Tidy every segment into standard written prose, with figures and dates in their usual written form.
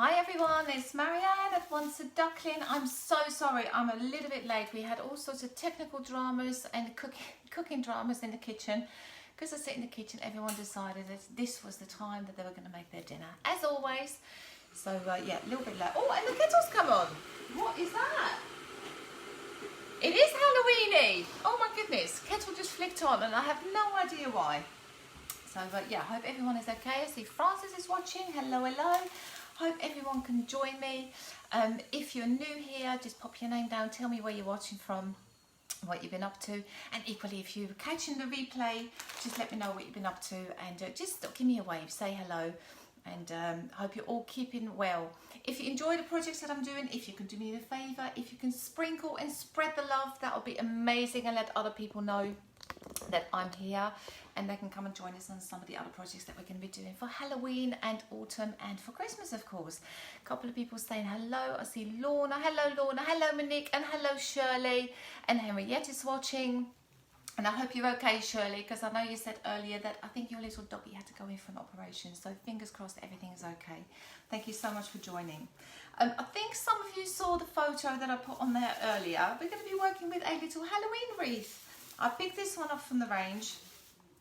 Hi everyone, it's Marianne at Once a Duckling. I'm so sorry, I'm a little bit late. We had all sorts of technical dramas and cooking dramas in the kitchen. Because I sit in the kitchen, everyone decided that this was the time that they were going to make their dinner, as always. So yeah, a little bit late. Oh, and the kettle's come on. What is that? It is Halloweeny. Oh my goodness, kettle just flicked on and I have no idea why. So yeah, I hope everyone is okay. I see Francis is watching. Hello, hello. Hope everyone can join me. If you're new here, just pop your name down, tell me where you're watching from, what you've been up to, and equally if you're catching the replay, just let me know what you've been up to, and just give me a wave, say hello, and hope you're all keeping well. If you enjoy the projects that I'm doing, if you can do me a favour, if you can sprinkle and spread the love, that would be amazing, and let other people know that I'm here and they can come and join us on some of the other projects that we're going to be doing for Halloween and autumn and for Christmas, of course. A couple of people saying hello. I see Lorna. Hello, Lorna. Hello, Monique. And hello, Shirley. And Henriette is watching. And I hope you're okay, Shirley, because I know you said earlier that I think your little doggy had to go in for an operation. So fingers crossed everything is okay. Thank you so much for joining. I think some of you saw the photo that I put on there earlier. We're going to be working with a little Halloween wreath. I picked this one up from the range.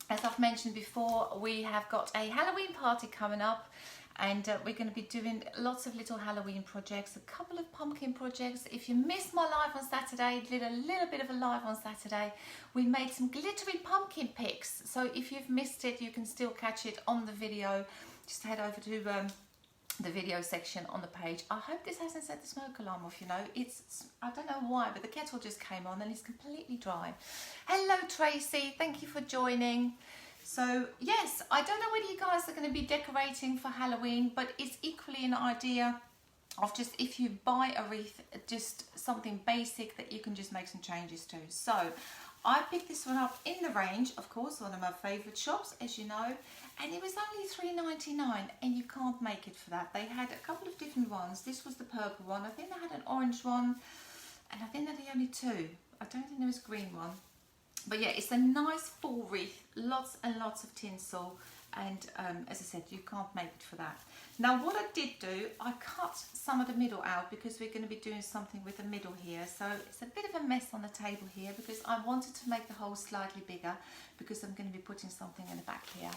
As I've mentioned before, we have got a Halloween party coming up, and we're going to be doing lots of little Halloween projects, a couple of pumpkin projects. If you missed my live on Saturday, did a little bit of a live on Saturday, we made some glittery pumpkin pics. So if you've missed it, you can still catch it on the video. Just head over to the video section on the page. I hope this hasn't set the smoke alarm off, you know. It's, I don't know why, but the kettle just came on and it's completely dry. Hello, Tracy. Thank you for joining. So, yes, I don't know whether you guys are going to be decorating for Halloween, but it's equally an idea of just, if you buy a wreath, just something basic that you can just make some changes to. So, I picked this one up in the range, of course, one of my favourite shops, as you know, and it was only $3.99, and you can't make it for that. They had a couple of different ones. This was the purple one. I think they had an orange one, and I think they're the only two. I don't think there was a green one. But yeah, it's a nice full wreath, lots and lots of tinsel, and as I said, you can't make it for that. Now what I did do, I cut some of the middle out because we're going to be doing something with the middle here. So it's a bit of a mess on the table here because I wanted to make the hole slightly bigger because I'm going to be putting something in the back here.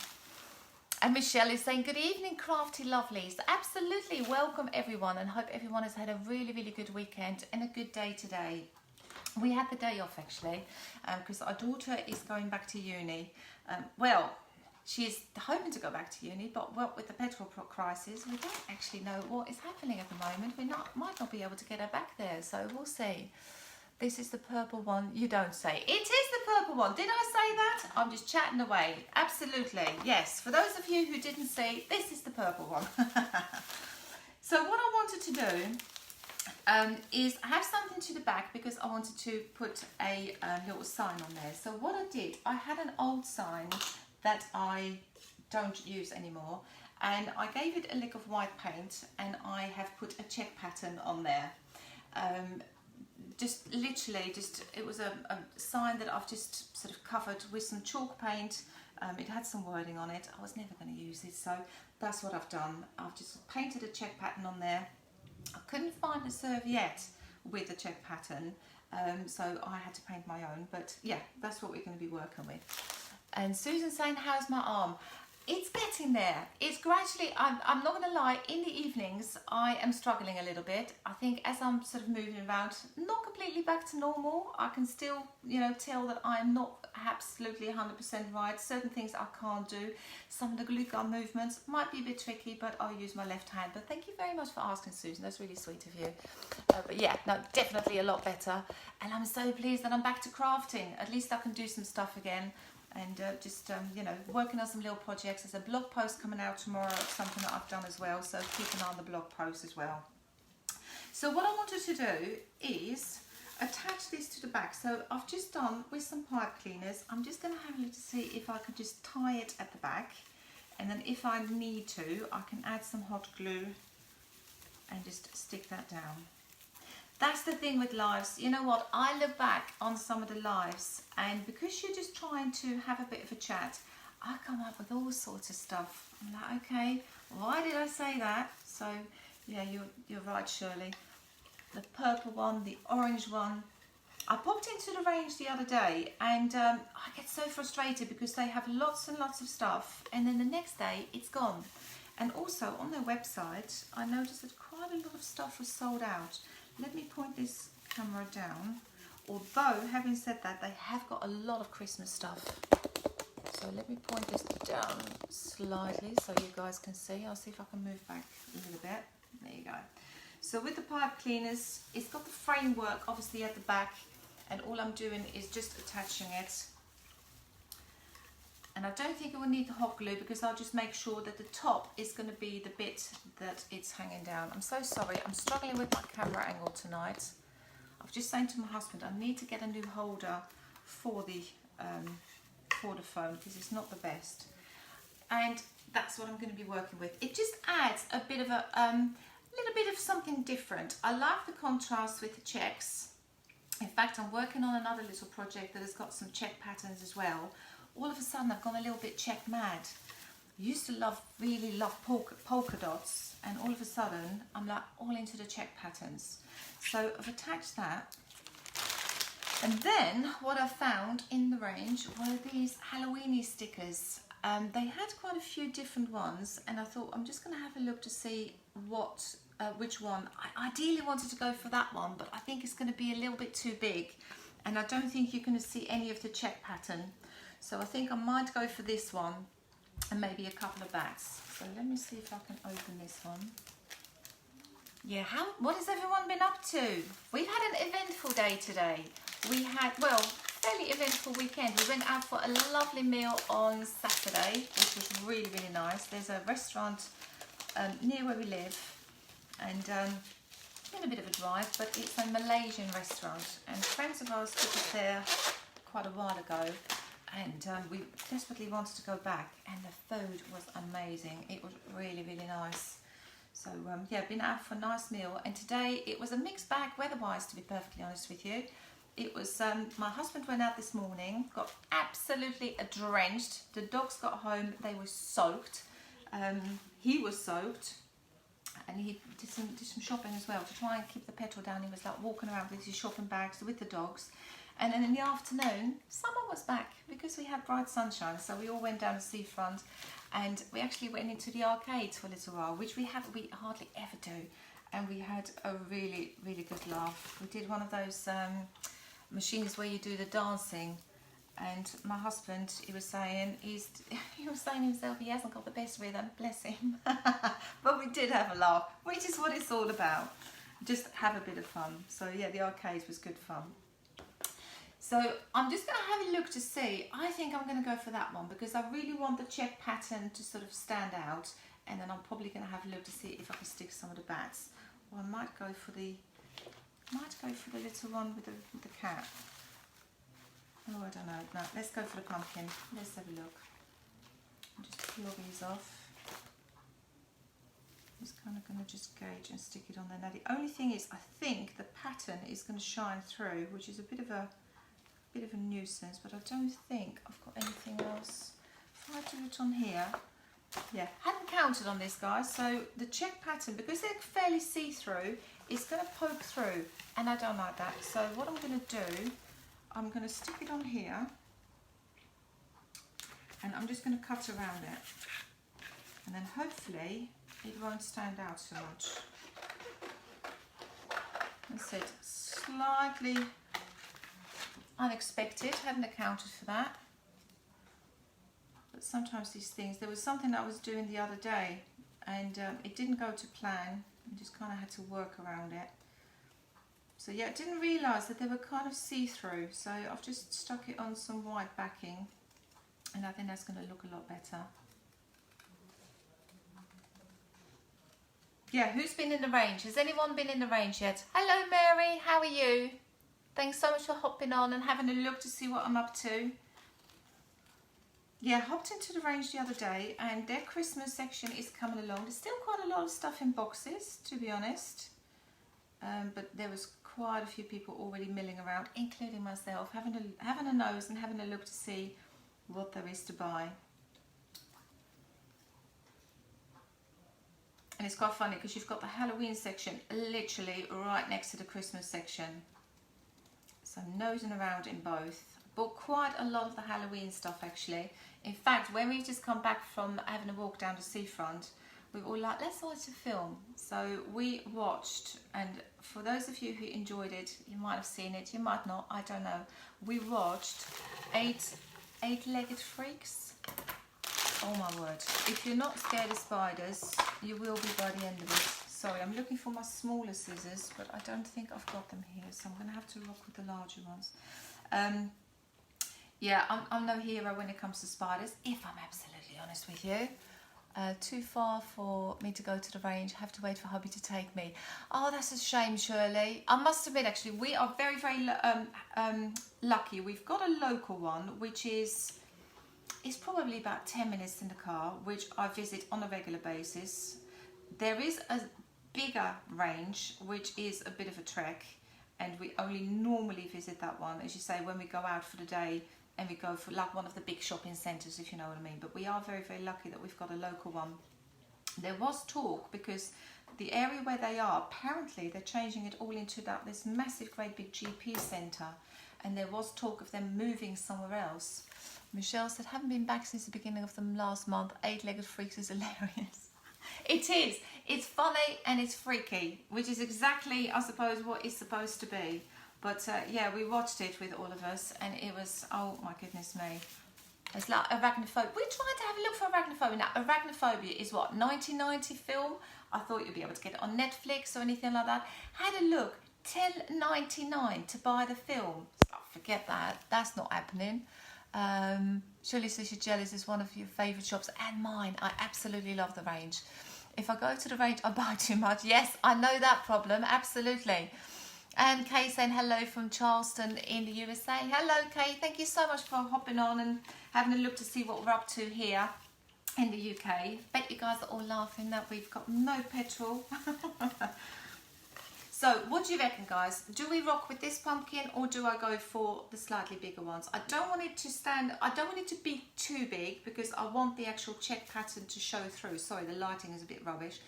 And Michelle is saying, good evening, crafty lovelies. Absolutely, welcome everyone, and hope everyone has had a really, really good weekend and a good day today. We had the day off actually because our daughter is going back to uni. Well, she's hoping to go back to uni, but what with the petrol crisis, we don't actually know what is happening at the moment. We might not be able to get her back there, so we'll see. This is the purple one. You don't say. It is the purple one. Did I say that? I'm just chatting away. Absolutely. Yes. For those of you who didn't see, this is the purple one. So what I wanted to do is have something to the back because I wanted to put a little sign on there. So what I did, I had an old sign that I don't use anymore, and I gave it a lick of white paint, and I have put a check pattern on there. Just literally, it was a sign that I've just sort of covered with some chalk paint. It had some wording on it. I was never going to use it, so that's what I've done. I've just painted a check pattern on there. I couldn't find a serviette with a check pattern, so I had to paint my own, but yeah, that's what we're going to be working with. And Susan's saying, how's my arm? It's getting there. It's gradually, I'm not going to lie, in the evenings I am struggling a little bit. I think as I'm sort of moving around, not completely back to normal, I can still, you know, tell that I'm not absolutely 100% right. Certain things I can't do. Some of the glute gun movements might be a bit tricky, but I'll use my left hand. But thank you very much for asking, Susan. That's really sweet of you. But yeah, no, definitely a lot better. And I'm so pleased that I'm back to crafting. At least I can do some stuff again. And you know, working on some little projects. There's a blog post coming out tomorrow of something that I've done as well, so keep an eye on the blog post as well. So what I wanted to do is attach this to the back. So I've just done with some pipe cleaners. I'm just going to have a look to see if I can just tie it at the back, and then if I need to, I can add some hot glue and just stick that down. That's the thing with lives. You know what? I look back on some of the lives, and because you're just trying to have a bit of a chat, I come up with all sorts of stuff. I'm like, okay, why did I say that? So Yeah, you're right, Shirley. The purple one, the orange one. I popped into the range the other day and I get so frustrated because they have lots and lots of stuff and then the next day it's gone. And also on their website I noticed that quite a lot of stuff was sold out. Let me point this camera down. Although, having said that, they have got a lot of Christmas stuff. So let me point this down slightly so you guys can see. I'll see if I can move back a little bit. There you go. So with the pipe cleaners, it's got the framework obviously at the back, and all I'm doing is just attaching it. And I don't think it will need the hot glue because I'll just make sure that the top is going to be the bit that it's hanging down. I'm so sorry, I'm struggling with my camera angle tonight. I've just saying to my husband I need to get a new holder for the phone because it's not the best. And that's what I'm going to be working with. It just adds a bit of a little bit of something different. I like the contrast with the checks. In fact, I'm working on another little project that has got some check patterns as well. All of a sudden I've gone a little bit check mad. I used to really love polka dots, and all of a sudden I'm like all into the check patterns. So I've attached that. And then what I found in the range were these Halloweeny stickers. They had quite a few different ones, and I thought I'm just going to have a look to see which one. I ideally wanted to go for that one, but I think it's going to be a little bit too big, and I don't think you're going to see any of the check pattern. So I think I might go for this one, and maybe a couple of bats. So let me see if I can open this one. Yeah, what has everyone been up to? We've had an eventful day today. We had, well, fairly eventful weekend. We went out for a lovely meal on Saturday, which was really, really nice. There's a restaurant near where we live, and it's been a bit of a drive, but it's a Malaysian restaurant, and friends of ours took us there quite a while ago, and we desperately wanted to go back, and the food was amazing. It was really, really nice. So yeah, been out for a nice meal, and today it was a mixed bag weather-wise, to be perfectly honest with you. It was, my husband went out this morning, got absolutely drenched. The dogs got home, they were soaked. He was soaked, and he did some shopping as well to try and keep the petrol down. He was like walking around with his shopping bags with the dogs. And then in the afternoon, summer was back because we had bright sunshine. So we all went down the seafront, and we actually went into the arcades for a little while, which we hardly ever do. And we had a really, really good laugh. We did one of those machines where you do the dancing, and my husband, he was saying himself he hasn't got the best rhythm, bless him. But we did have a laugh, which is what it's all about. Just have a bit of fun. So yeah, the arcade was good fun. So I'm just going to have a look to see. I think I'm going to go for that one because I really want the check pattern to sort of stand out, and then I'm probably going to have a look to see if I can stick some of the bats. Or I might go for the little one with the cat. Oh, I don't know. No, let's go for the pumpkin. Let's have a look. I'll just peel these off. I'm just kind of going to just gauge and stick it on there. Now the only thing is, I think the pattern is going to shine through, which is a bit of a nuisance, but I don't think I've got anything else. If I do it on here, yeah, hadn't counted on this, guys. So the check pattern, because they're fairly see-through, is going to poke through, and I don't like that. So what I'm going to do, I'm going to stick it on here, and I'm just going to cut around it, and then hopefully it won't stand out so much. That's it. Slightly unexpected, hadn't accounted for that. But sometimes these things, there was something I was doing the other day, and it didn't go to plan. I just kind of had to work around it. So yeah, I didn't realise that they were kind of see-through, so I've just stuck it on some white backing, and I think that's going to look a lot better. Yeah, who's been in the range? Has anyone been in the range yet? Hello Mary, how are you? Thanks so much for hopping on and having a look to see what I'm up to. Yeah, hopped into the range the other day, and their Christmas section is coming along. There's still quite a lot of stuff in boxes, to be honest. But there was quite a few people already milling around, including myself, having a nose and having a look to see what there is to buy. And it's quite funny because you've got the Halloween section literally right next to the Christmas section. So I'm nosing around in both. Bought quite a lot of the Halloween stuff actually. In fact, when we just come back from having a walk down the seafront, we were all like, let's watch a film. So we watched, and for those of you who enjoyed it, you might have seen it, you might not, I don't know. We watched Eight-Legged Freaks. Oh my word. If you're not scared of spiders, you will be by the end of it. Sorry, I'm looking for my smaller scissors, but I don't think I've got them here, so I'm going to have to rock with the larger ones. Yeah, I'm no hero when it comes to spiders, if I'm absolutely honest with you. Too far for me to go to the range. Have to wait for hubby to take me. Oh, that's a shame, Shirley. I must admit, actually, we are very, very lucky. We've got a local one, which is probably about 10 minutes in the car, which I visit on a regular basis. There is a bigger range, which is a bit of a trek, and we only normally visit that one, as you say, when we go out for the day and we go for like one of the big shopping centres, if you know what I mean. But we are very, very lucky that we've got a local one. There was talk, because the area where they are, apparently they're changing it all into this massive, great big GP centre, and there was talk of them moving somewhere else. Michelle said, haven't been back since the beginning of the last month. Eight-Legged Freaks is hilarious. It is. It's funny and it's freaky, which is exactly, I suppose, what it's supposed to be. But yeah, we watched it with all of us, and it was, oh my goodness me. It's like Arachnophobia. We're trying to have a look for Arachnophobia. Now, Arachnophobia is what, 1990 film? I thought you'd be able to get it on Netflix or anything like that. Had a look, $10.99 to buy the film. Oh, forget that. That's not happening. Shirley says you're jealous is one of your favourite shops, and mine. I absolutely love the range. If I go to the range, I buy too much. Yes, I know that problem, absolutely. And Kay saying hello from Charleston in the USA. Hello, Kay. Thank you so much for hopping on and having a look to see what we're up to here in the UK. Bet you guys are all laughing that we've got no petrol. So, what do you reckon, guys? Do we rock with this pumpkin, or do I go for the slightly bigger ones? I don't want it to I don't want it to be too big, because I want the actual check pattern to show through. Sorry, the lighting is a bit rubbish.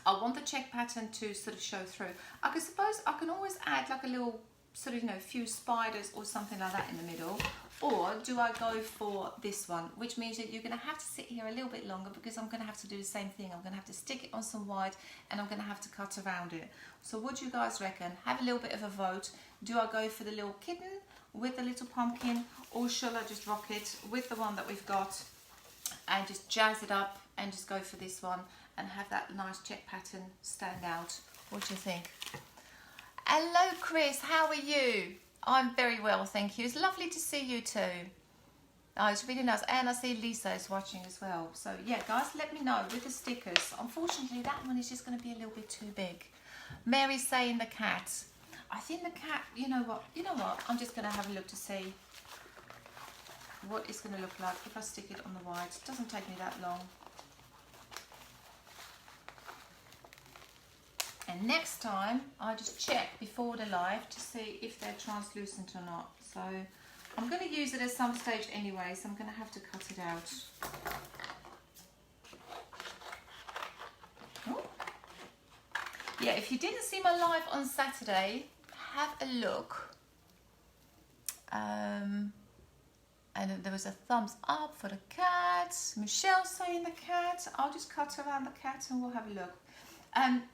I want the check pattern to sort of show through. I suppose I can always add like a little sort of, few spiders or something like that in the middle. Or do I go for this one, which means that you're going to have to sit here a little bit longer, because I'm going to have to do the same thing. I'm going to have to stick it on some white, and I'm going to have to cut around it. So what do you guys reckon? Have a little bit of a vote. Do I go for the little kitten with the little pumpkin, or shall I just rock it with the one that we've got and just jazz it up and just go for this one and have that nice check pattern stand out? What do you think? Hello, Chris. How are you? I'm very well, thank you. It's lovely to see you too. Oh, it's really nice. And I see Lisa is watching as well. So yeah, guys, let me know with the stickers. Unfortunately, that one is just going to be a little bit too big. Mary's saying the cat. I think the cat, you know what? I'm just going to have a look to see what it's going to look like if I stick it on the white. It doesn't take me that long. And next time, I just check before the live to see if they're translucent or not. So I'm going to use it at some stage anyway, so I'm going to have to cut it out. Oh. Yeah, if you didn't see my live on Saturday, have a look. And there was a thumbs up for the cat. Michelle saying the cat. I'll just cut around the cat and we'll have a look.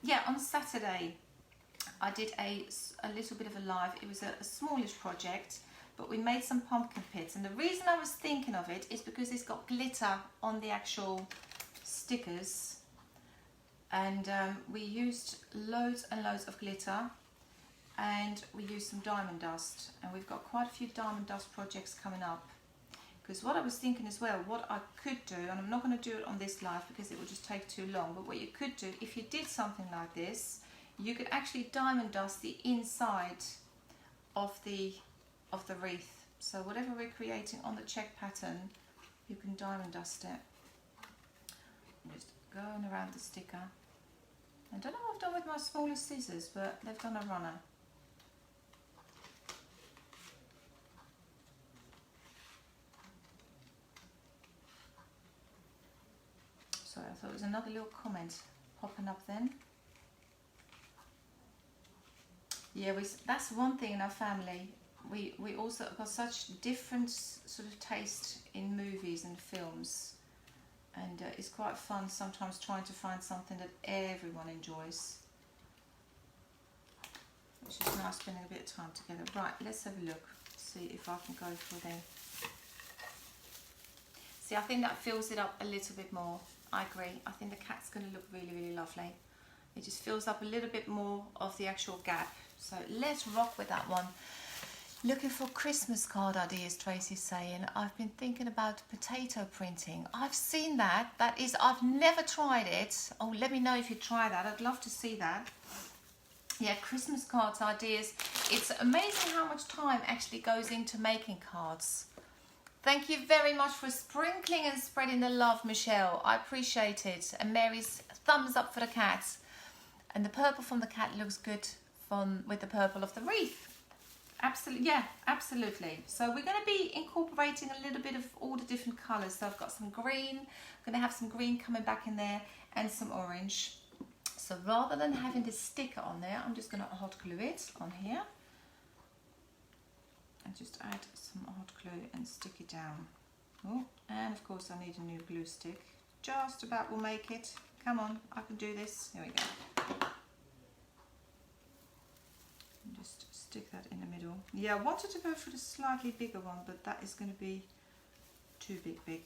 Yeah, on Saturday I did a little bit of a live. It was a smallish project, but we made some pumpkin pits, and the reason I was thinking of it is because it's got glitter on the actual stickers, and we used loads and loads of glitter, and we used some diamond dust, and we've got quite a few diamond dust projects coming up. Because what I was thinking as well, what I could do, and I'm not going to do it on this live because it would just take too long, but what you could do, if you did something like this, you could actually diamond dust the inside of the wreath. So whatever we're creating on the check pattern, you can diamond dust it. I'm just going around the sticker. I don't know what I've done with my smaller scissors, but they've done a runner. Sorry, I So it was another little comment popping up then. Yeah, that's one thing in our family. We also got such different sort of taste in movies and films, and it's quite fun sometimes trying to find something that everyone enjoys. It's just nice spending a bit of time together. Right, let's have a look, see if I can go for them. See, I think that fills it up a little bit more. I agree. I think the cat's going to look really, really lovely. It just fills up a little bit more of the actual gap. So let's rock with that one. Looking for Christmas card ideas, Tracy's saying. I've been thinking about potato printing. I've seen that. I've never tried it. Oh, let me know if you try that. I'd love to see that. Yeah, Christmas cards ideas. It's amazing how much time actually goes into making cards. Thank you very much for sprinkling and spreading the love, Michelle. I appreciate it. And Mary's thumbs up for the cat. And the purple from the cat looks good with the purple of the wreath. Absolutely, yeah, absolutely. So we're going to be incorporating a little bit of all the different colours. So I've got some green. I'm going to have some green coming back in there and some orange. So rather than having this sticker on there, I'm just going to hot glue it on here. And just add some hot glue and stick it down. Oh, and of course I need a new glue stick. Just about will make it. Come on, I can do this. Here we go. And just stick that in the middle. Yeah, I wanted to go for the slightly bigger one, but that is going to be too big.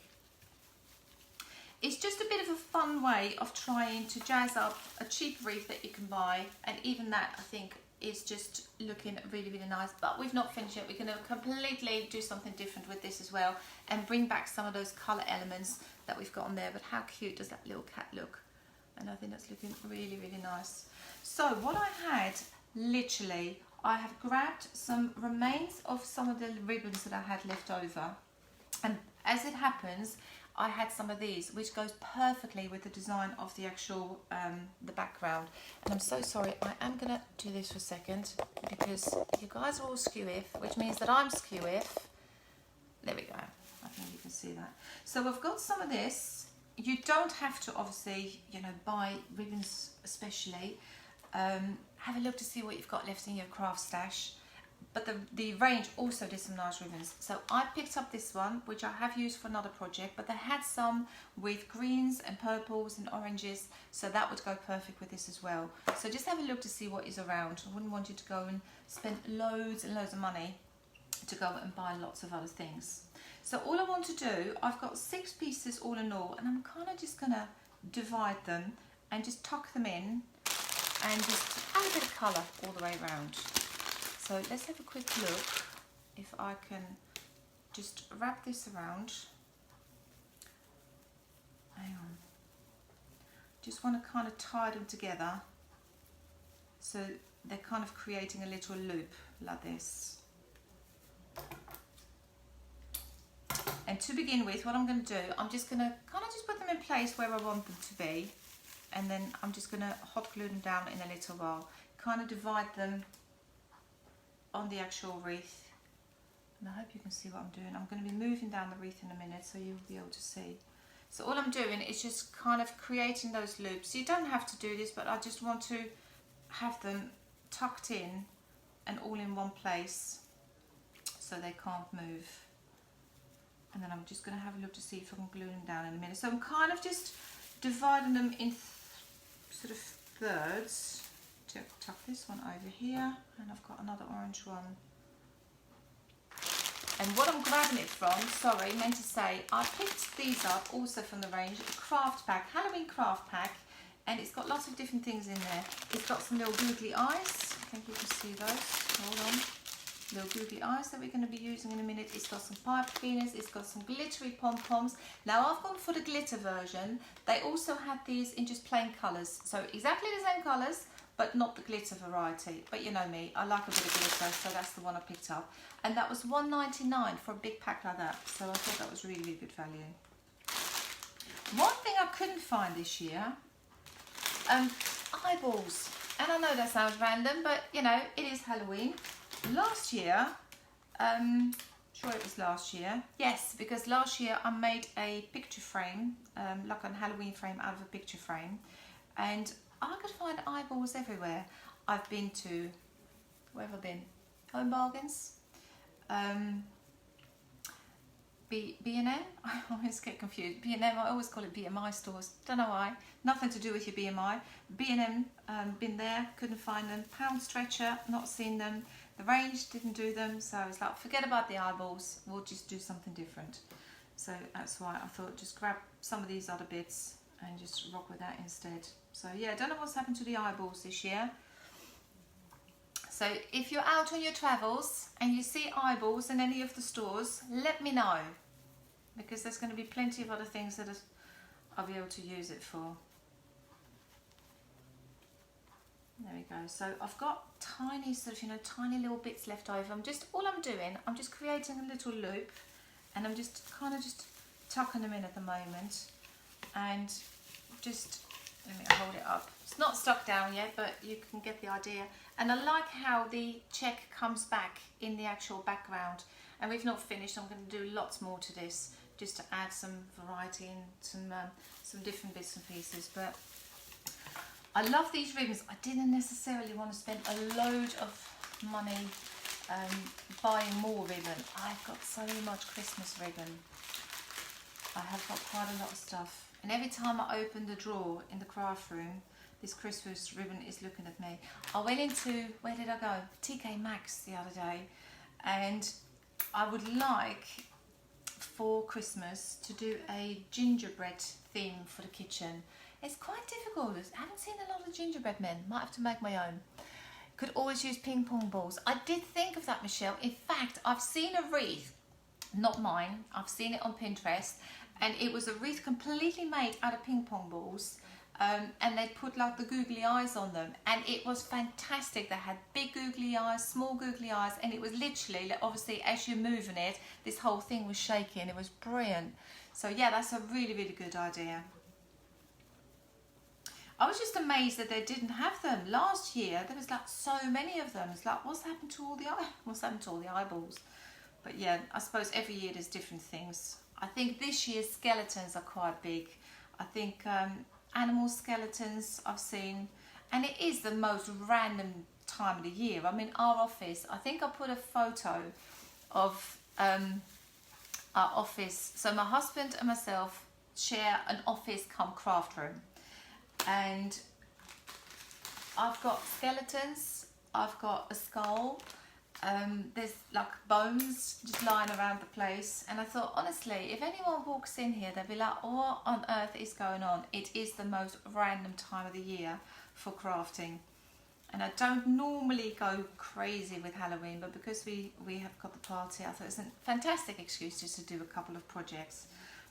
It's just a bit of a fun way of trying to jazz up a cheap wreath that you can buy, and even that I think is just looking really, really nice. But we've not finished yet. We're going to completely do something different with this as well and bring back some of those colour elements that we've got on there. But how cute does that little cat look? And I think that's looking really, really nice. So what I had, literally, I have grabbed some remains of some of the ribbons that I had left over. And as it happens, I had some of these, which goes perfectly with the design of the actual, the background. And I'm so sorry, I am going to do this for a second, because you guys are all skew-if, which means that I'm skew-if. There we go. I think you can see that. So we've got some of this. You don't have to, obviously, you know, buy ribbons especially. Have a look to see what you've got left in your craft stash. But the range also did some nice ribbons. So I picked up this one, which I have used for another project, but they had some with greens and purples and oranges, so that would go perfect with this as well. So just have a look to see what is around. I wouldn't want you to go and spend loads and loads of money to go and buy lots of other things. So all I want to do, I've got 6 pieces all in all, and I'm kind of just going to divide them and just tuck them in and just add a bit of colour all the way around. So let's have a quick look if I can just wrap this around. Hang on. Just want to kind of tie them together so they're kind of creating a little loop like this. And to begin with, what I'm going to do, I'm just going to kind of just put them in place where I want them to be, and then I'm just going to hot glue them down in a little while. Kind of divide them on the actual wreath, and I hope you can see what I'm doing. I'm going to be moving down the wreath in a minute so you'll be able to see. So all I'm doing is just kind of creating those loops. You don't have to do this, but I just want to have them tucked in and all in one place so they can't move. And then I'm just going to have a look to see if I can glue them down in a minute. So I'm kind of just dividing them in sort of thirds. Tuck this one over here, and I've got another orange one. And what I'm grabbing it from, sorry, meant to say, I picked these up also from the range, craft pack, Halloween craft pack, and it's got lots of different things in there. It's got some little googly eyes, I think you can see those, hold on. Little googly eyes that we're going to be using in a minute. It's got some pipe cleaners, it's got some glittery pom-poms. Now I've gone for the glitter version. They also had these in just plain colours, so exactly the same colours, but not the glitter variety. But you know me, I like a bit of glitter, so that's the one I picked up. And that was $1.99 for a big pack like that, so I thought that was really, really good value. One thing I couldn't find this year, eyeballs. And I know that sounds random, but you know, it is Halloween. Last year, Sure it was last year. Yes, because last year I made a picture frame, like a Halloween frame out of a picture frame, and I could find eyeballs everywhere. I've been to, where have I been? Home Bargains, B&M. I always get confused. B&M, I always call it BMI stores. Don't know why. Nothing to do with your BMI. B&M, been there, couldn't find them. Pound Stretcher, not seen them. The range didn't do them, so I was like, forget about the eyeballs, we'll just do something different. So that's why I thought just grab some of these other bits and just rock with that instead. So yeah, I don't know what's happened to the eyeballs this year. So if you're out on your travels and you see eyeballs in any of the stores, let me know, because there's going to be plenty of other things that I'll be able to use it for. There we go. So I've got tiny sort of, tiny little bits left over. I'm just creating a little loop, and I'm just kind of just tucking them in at the moment, and just, let me hold it up. It's not stuck down yet, but you can get the idea. And I like how the check comes back in the actual background. And we've not finished. I'm going to do lots more to this, just to add some variety and some different bits and pieces. But I love these ribbons. I didn't necessarily want to spend a load of money buying more ribbon. I've got so much Christmas ribbon. I have got quite a lot of stuff. And every time I open the drawer in the craft room, this Christmas ribbon is looking at me. I went into, where did I go? TK Maxx the other day. And I would like, for Christmas, to do a gingerbread theme for the kitchen. It's quite difficult. I haven't seen a lot of gingerbread men. Might have to make my own. Could always use ping pong balls. I did think of that, Michelle. In fact, I've seen a wreath, not mine. I've seen it on Pinterest, and it was a wreath completely made out of ping pong balls. And they put like the googly eyes on them, and it was fantastic. They had big googly eyes, small googly eyes, and it was literally, obviously, as you're moving it, this whole thing was shaking. It was brilliant. So yeah, that's a really, really good idea. I was just amazed that they didn't have them last year. There was like so many of them. It's like, what's happened to all the eyeballs? But yeah, I suppose every year there's different things. I think this year's skeletons are quite big. I think animal skeletons I've seen, and it is the most random time of the year. I mean, our office, I think I put a photo of our office. So my husband and myself share an office come craft room, and I've got skeletons, I've got a skull, there's like bones just lying around the place, and I thought, honestly, if anyone walks in here, they'll be like, what on earth is going on? It is the most random time of the year for crafting. And I don't normally go crazy with Halloween, but because we have got the party, I thought it's a fantastic excuse just to do a couple of projects.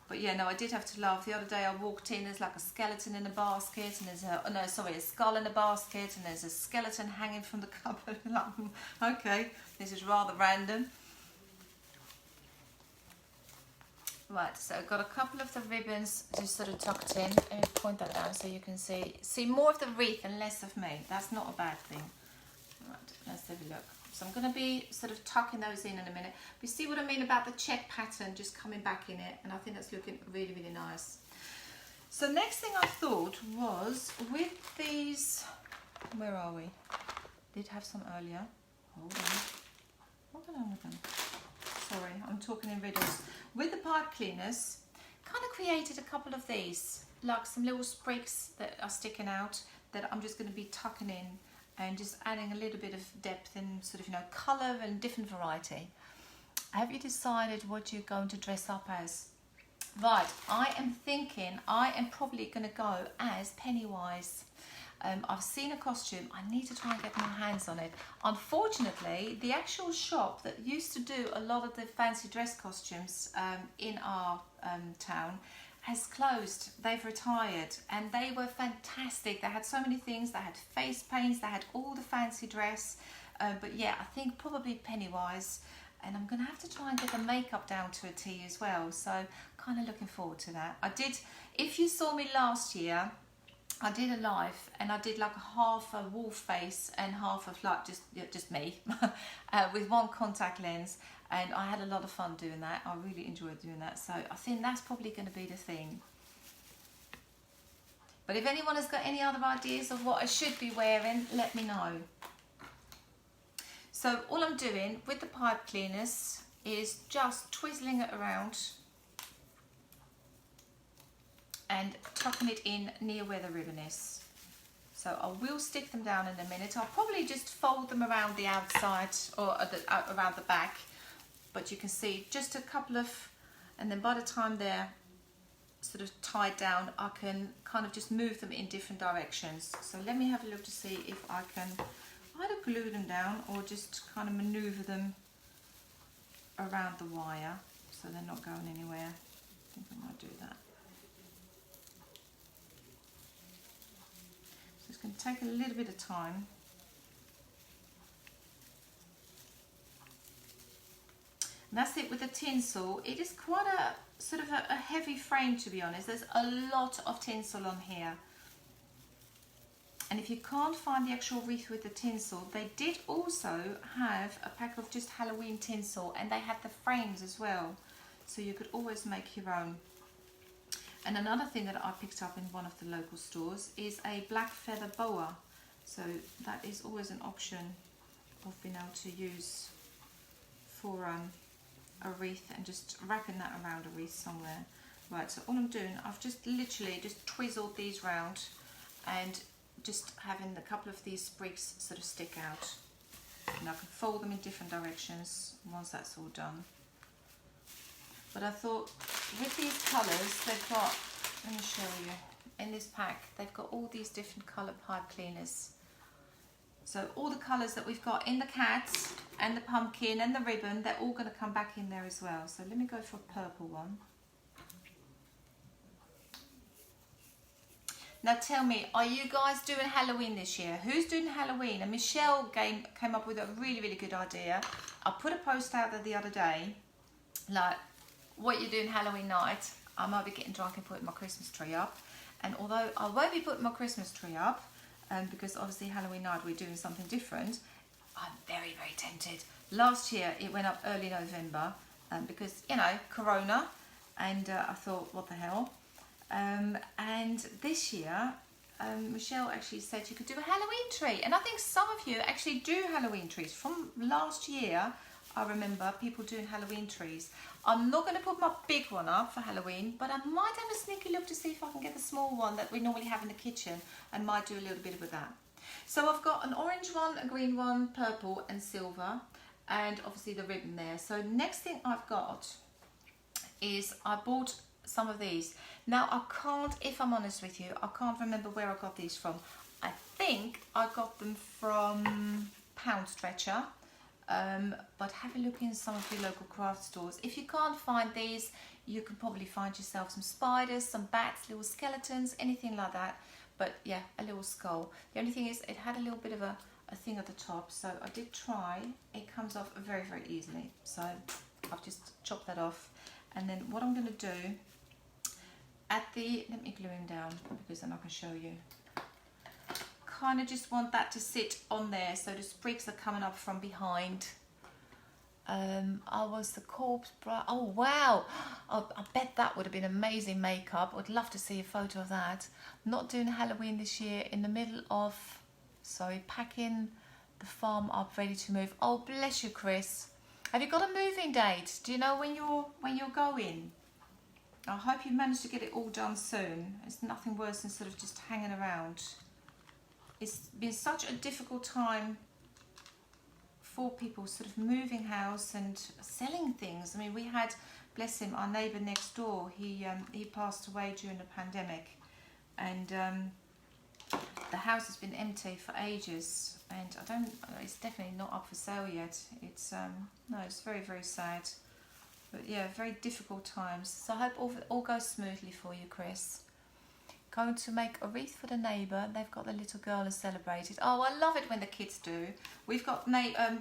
But yeah, no, I did have to laugh. The other day I walked in, there's like a skeleton in a basket, and there's a skull in a basket, and there's a skeleton hanging from the cupboard. Okay, this is rather random. Right, so I've got a couple of the ribbons just sort of tucked in. Let me point that down so you can see more of the wreath and less of me. That's not a bad thing. Right, let's have a look. So I'm going to be sort of tucking those in a minute. But you see what I mean about the check pattern just coming back in it, and I think that's looking really, really nice. So next thing I thought was with these, where are we? Did have some earlier. Hold on. What going on with them? Sorry, I'm talking in riddles. With the pipe cleaners, kind of created a couple of these, like some little sprigs that are sticking out that I'm just going to be tucking in, and just adding a little bit of depth and sort of, colour and different variety. Have you decided what you're going to dress up as? Right, I am thinking I am probably going to go as Pennywise. I've seen a costume. I need to try and get my hands on it. Unfortunately, the actual shop that used to do a lot of the fancy dress costumes in our town has closed. They've retired, and they were fantastic. They had so many things. They had face paints, they had all the fancy dress, but yeah, I think probably Pennywise, and I'm gonna have to try and get the makeup down to a T as well, so kind of looking forward to that. I did, if you saw me last year, I did a live and I did like half a wolf face and half of like just me with one contact lens, and I had a lot of fun doing that. I really enjoyed doing that, so I think that's probably going to be the thing. But if anyone has got any other ideas of what I should be wearing, let me know. So all I'm doing with the pipe cleaners is just twizzling it around and tucking it in near where the ribbon is. So I will stick them down in a minute. I'll probably just fold them around the outside or around the back, but you can see just a couple of, and then by the time they're sort of tied down, I can kind of just move them in different directions. So let me have a look to see if I can either glue them down or just kind of maneuver them around the wire so they're not going anywhere. I think I might do that. So it's going to take a little bit of time. And that's it with the tinsel. It is quite a sort of a heavy frame, to be honest. There's a lot of tinsel on here. And if you can't find the actual wreath with the tinsel, they did also have a pack of just Halloween tinsel, and they had the frames as well. So you could always make your own. And another thing that I picked up in one of the local stores is a black feather boa. So that is always an option of being able to use for a wreath, and just wrapping that around a wreath somewhere. Right, so all I'm doing, I've just literally just twizzled these round and just having a couple of these sprigs sort of stick out. And I can fold them in different directions once that's all done. But I thought with these colours, they've got, let me show you, in this pack, they've got all these different colour pipe cleaners. So all the colours that we've got in the cats and the pumpkin and the ribbon, they're all going to come back in there as well. So let me go for a purple one. Now tell me, are you guys doing Halloween this year? Who's doing Halloween? And Michelle came up with a really, really good idea. I put a post out there the other day, like, what you're doing Halloween night. I might be getting drunk and putting my Christmas tree up. And although I won't be putting my Christmas tree up, because obviously Halloween night we're doing something different, I'm very, very tempted. Last year it went up early November because, you know, Corona, and I thought, what the hell. And this year Michelle actually said you could do a Halloween tree, and I think some of you actually do Halloween trees. From last year I remember people doing Halloween trees. I'm not going to put my big one up for Halloween, but I might have a sneaky look to see if I can get the small one that we normally have in the kitchen, and might do a little bit with that. So I've got an orange one, a green one, purple and silver, and obviously the ribbon there. So next thing I've got is I bought some of these. Now I can't, if I'm honest with you, I can't remember where I got these from. I think I got them from Pound Stretcher. But have a look in some of your local craft stores. If you can't find these, you can probably find yourself some spiders, some bats, little skeletons, anything like that. But yeah, a little skull. The only thing is it had a little bit of a thing at the top, so I did try. It comes off very, very easily. So I've just chopped that off. And then what I'm going to do, let me glue him down because then I can show you. Kind of just want that to sit on there so the sprigs are coming up from behind. I was the corpse bride. Oh wow, I bet that would have been amazing makeup. I'd love to see a photo of that. Not doing Halloween this year, in the middle of, packing the farm up ready to move. Oh bless you, Chris. Have you got a moving date? Do you know when you're going? I hope you manage to get it all done soon. It's nothing worse than sort of just hanging around. It's been such a difficult time for people sort of moving house and selling things. I mean, we had, bless him, our neighbour next door, he passed away during the pandemic, and the house has been empty for ages, and it's definitely not up for sale yet. It's no, it's very, very sad. But yeah, very difficult times. So I hope all goes smoothly for you, Chris. Going to make a wreath for the neighbour. They've got the little girl and celebrated. Oh, I love it when the kids do. We've got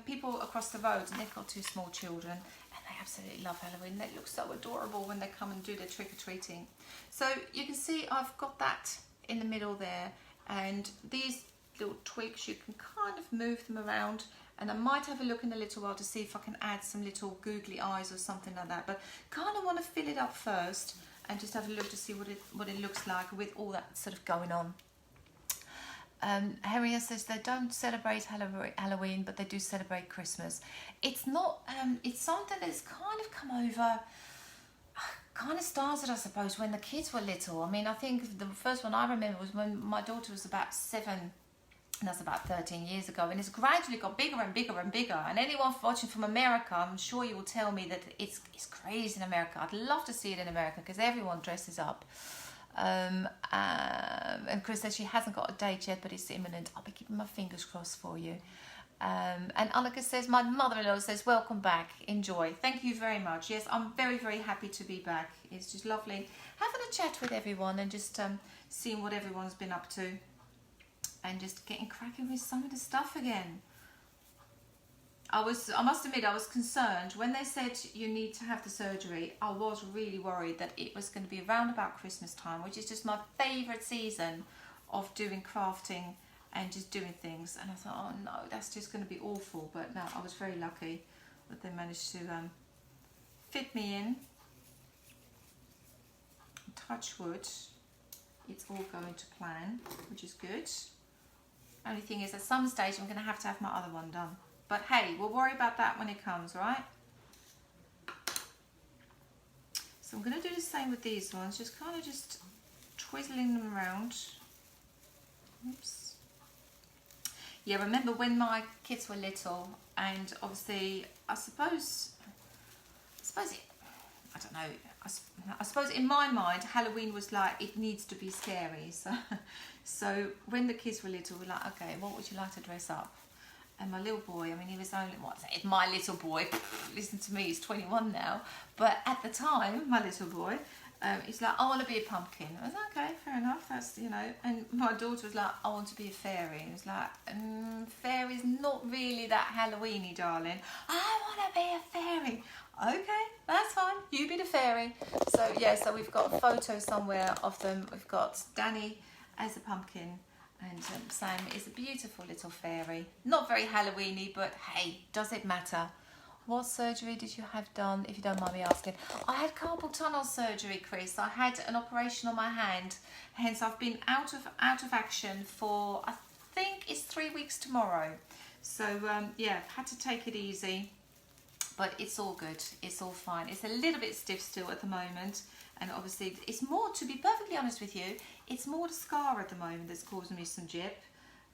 people across the road, and they've got 2 small children, and they absolutely love Halloween. They look so adorable when they come and do their trick-or-treating. So you can see I've got that in the middle there, and these little twigs, you can kind of move them around, and I might have a look in a little while to see if I can add some little googly eyes or something like that, but kind of want to fill it up first and just have a look to see what it looks like with all that sort of going on. Harriet says they don't celebrate Halloween, but they do celebrate Christmas. It's not, it's something that's kind of come over, kind of started, I suppose, when the kids were little. I mean, I think the first one I remember was when my daughter was about 7, and that's about 13 years ago, and it's gradually got bigger and bigger and bigger. And anyone watching from America, I'm sure you will tell me that it's crazy in America. I'd love to see it in America because everyone dresses up. And Chris says she hasn't got a date yet, but it's imminent. I'll be keeping my fingers crossed for you. And Annika says, my mother-in-law says, welcome back, enjoy. Thank you very much. Yes, I'm very, very happy to be back. It's just lovely having a chat with everyone and just seeing what everyone's been up to and just getting cracking with some of the stuff again. I must admit, I was concerned when they said you need to have the surgery. I was really worried that it was going to be around about Christmas time, which is just my favourite season of doing crafting and just doing things. And I thought, oh no, that's just going to be awful. But no, I was very lucky that they managed to fit me in. Touch wood, it's all going to plan, which is good. Only thing is, at some stage, I'm going to have my other one done. But hey, we'll worry about that when it comes, right? So I'm going to do the same with these ones, just kind of just twizzling them around. Oops. Yeah, remember when my kids were little, and obviously, I suppose it, I don't know, I suppose in my mind, Halloween was like, it needs to be scary. So when the kids were little, we're like, okay, what would you like to dress up? And my little boy, I mean, he was only, my little boy, listen to me, he's 21 now. But at the time, my little boy, he's like, I want to be a pumpkin. I was like, okay, fair enough, that's, you know. And my daughter was like, I want to be a fairy. And it was like, fairy's not really that Halloween-y, darling. I want to be a fairy. Okay, that's fine, you be the fairy. So yeah, so we've got a photo somewhere of them. We've got Danny as a pumpkin, and Sam is a beautiful little fairy. Not very Halloween-y, but hey, does it matter? What surgery did you have done, if you don't mind me asking? I had carpal tunnel surgery, Chris. I had an operation on my hand, hence I've been out of action for, I think it's 3 weeks tomorrow. So yeah, I've had to take it easy, but it's all good. It's all fine. It's a little bit stiff still at the moment. And obviously, it's more, to be perfectly honest with you, it's more the scar at the moment that's causing me some jip.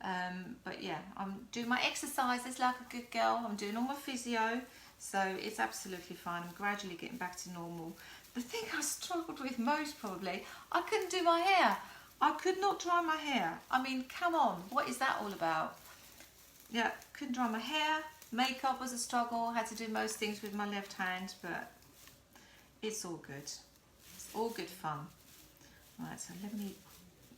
But yeah, I'm doing my exercises like a good girl. I'm doing all my physio, so it's absolutely fine. I'm gradually getting back to normal. The thing I struggled with most probably, I couldn't do my hair. I could not dry my hair. I mean, come on, what is that all about? Yeah, couldn't dry my hair. Makeup was a struggle. Had to do most things with my left hand, but it's all good. All good fun. Right, so let me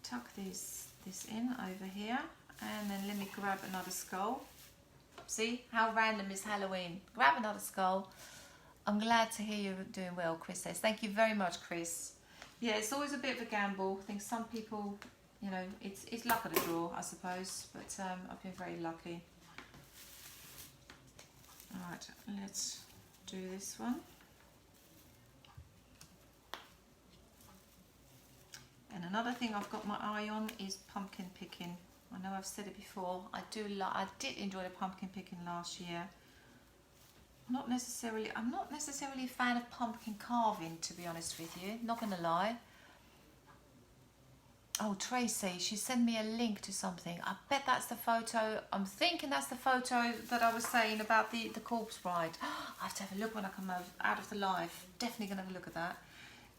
tuck this in over here, and then let me grab another skull. See how random is Halloween? Grab another skull. I'm glad to hear you're doing well, Chris says. Thank you very much, Chris. Yeah, it's always a bit of a gamble. I think some people, you know, it's luck of the draw, I suppose, but I've been very lucky. All right, let's do this one. And another thing I've got my eye on is pumpkin picking. I know I've said it before. I did enjoy the pumpkin picking last year. I'm not necessarily a fan of pumpkin carving, to be honest with you. Not gonna lie. Oh, Tracy, she sent me a link to something. I bet that's the photo. I'm thinking that's the photo that I was saying about the corpse bride. I have to have a look when I come out of the live. Definitely gonna have a look at that.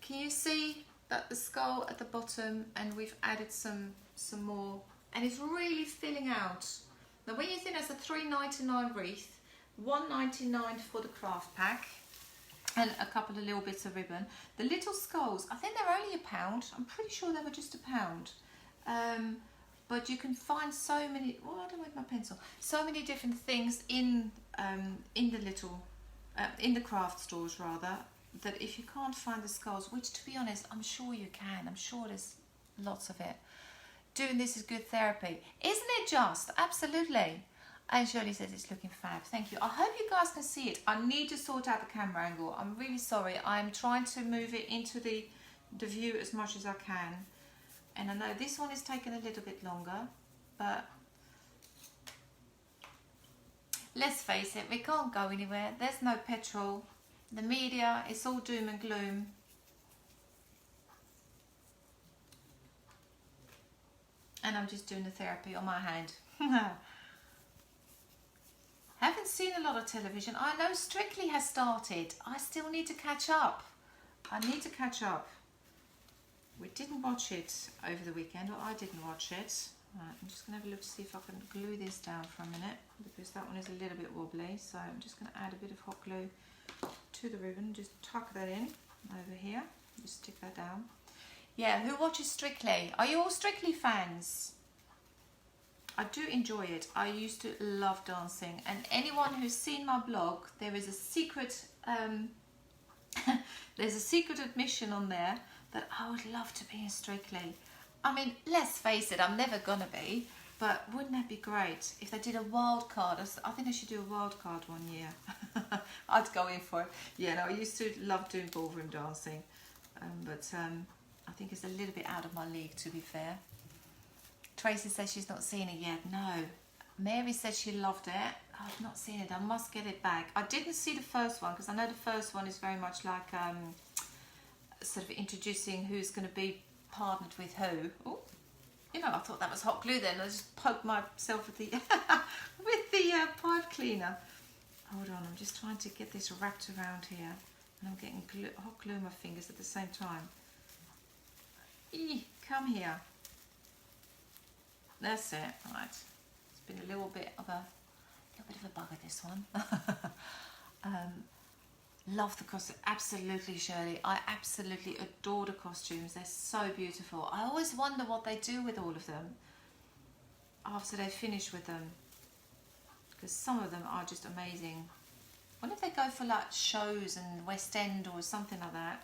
Can you see that the skull at the bottom, and we've added some more, and it's really filling out. Now when you think that's a $3.99 wreath, $1.99 for the craft pack, and a couple of little bits of ribbon. The little skulls, I think they're only £1. I'm pretty sure they were just £1. But you can find so many, oh, I don't know with my pencil, so many different things in the little, in the craft stores rather, that if you can't find the skulls, which to be honest, I'm sure you can. I'm sure there's lots of it. doing this is good therapy. Isn't it just? Absolutely. And Shirley says it's looking fab. Thank you. I hope you guys can see it. I need to sort out the camera angle. I'm really sorry. I'm trying to move it into the view as much as I can. And I know this one is taking a little bit longer, but let's face it, we can't go anywhere. There's no petrol. The media, it's all doom and gloom. And I'm just doing the therapy on my hand. Haven't seen a lot of television. I know Strictly has started. I still need to catch up. I need to catch up. We didn't watch it over the weekend, or I didn't watch it. Right, I'm just going to have a look to see if I can glue this down for a minute, because that one is a little bit wobbly. So I'm just going to add a bit of hot glue to the ribbon. Just tuck that in over here. Just stick that down. Yeah, who watches Strictly? Are you all Strictly fans? I do enjoy it. I used to love dancing, and anyone who's seen my blog, there is a secret there's a secret admission on there that I would love to be in Strictly. I mean, let's face it, I'm never gonna be, but wouldn't that be great if they did a wild card? I think they should do a wild card one year. I'd go in for it. Yeah, no, I used to love doing ballroom dancing, but I think it's a little bit out of my league, to be fair. Tracy says she's not seen it yet. No. Mary says she loved it. I've not seen it. I must get it back. I didn't see the first one, because I know the first one is very much like sort of introducing who's going to be partnered with who. Oh, you know, I thought that was hot glue then. I just poked myself with the with the pipe cleaner. Hold on, I'm just trying to get this wrapped around here, and I'm getting hot glue in my fingers at the same time. Come here. That's it. Right. It's been a little bit of a bugger, this one. Love the costume. Absolutely, Shirley. I absolutely adore the costumes. They're so beautiful. I always wonder what they do with all of them after they finish with them, because some of them are just amazing. I wonder if they go for like shows in West End or something like that.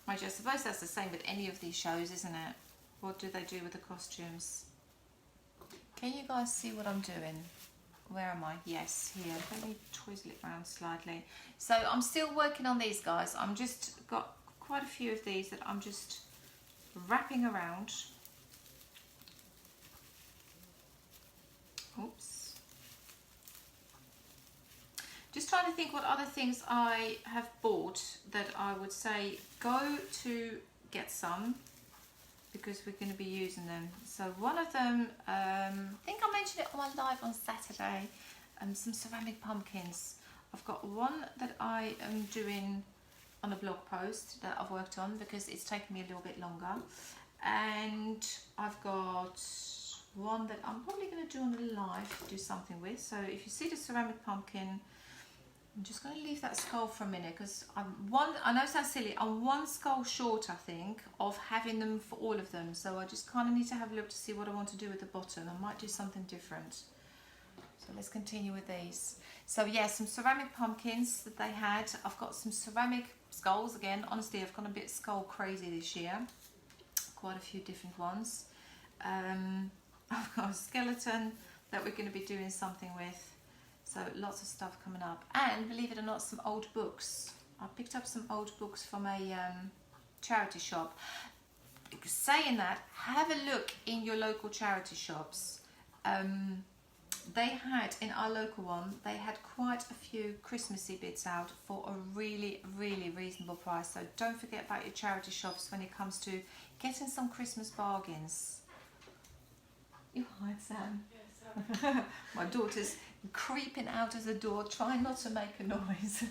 I suppose that's the same with any of these shows, isn't it? What do they do with the costumes? Can you guys see what I'm doing? Where am I? Yes, here. Let me twizzle it around slightly. So I'm still working on these, guys. I'm just got quite a few of these that I'm just wrapping around. Oops. Just trying to think what other things I have bought that I would say go to get some, because we're going to be using them. So one of them, I think I mentioned it on my live on Saturday, some ceramic pumpkins. I've got one that I am doing on a blog post that I've worked on, because it's taken me a little bit longer. And I've got one that I'm probably going to do on the live, do something with. So if you see the ceramic pumpkin, I'm just going to leave that skull for a minute, because I know it sounds silly, I'm one skull short, I think, of having them for all of them. So I just kind of need to have a look to see what I want to do with the bottom. I might do something different. So let's continue with these. So yeah, some ceramic pumpkins that they had. I've got some ceramic skulls again. Honestly, I've gone a bit skull crazy this year. Quite a few different ones. I've got a skeleton that we're going to be doing something with. So lots of stuff coming up, and believe it or not, some old books. I picked up some old books from a charity shop. Saying that, have a look in your local charity shops. They had, in our local one, they had quite a few Christmassy bits out for a really, really reasonable price. So don't forget about your charity shops when it comes to getting some Christmas bargains. You alright, Sam? Yes, my daughter's creeping out of the door, trying not to make a noise.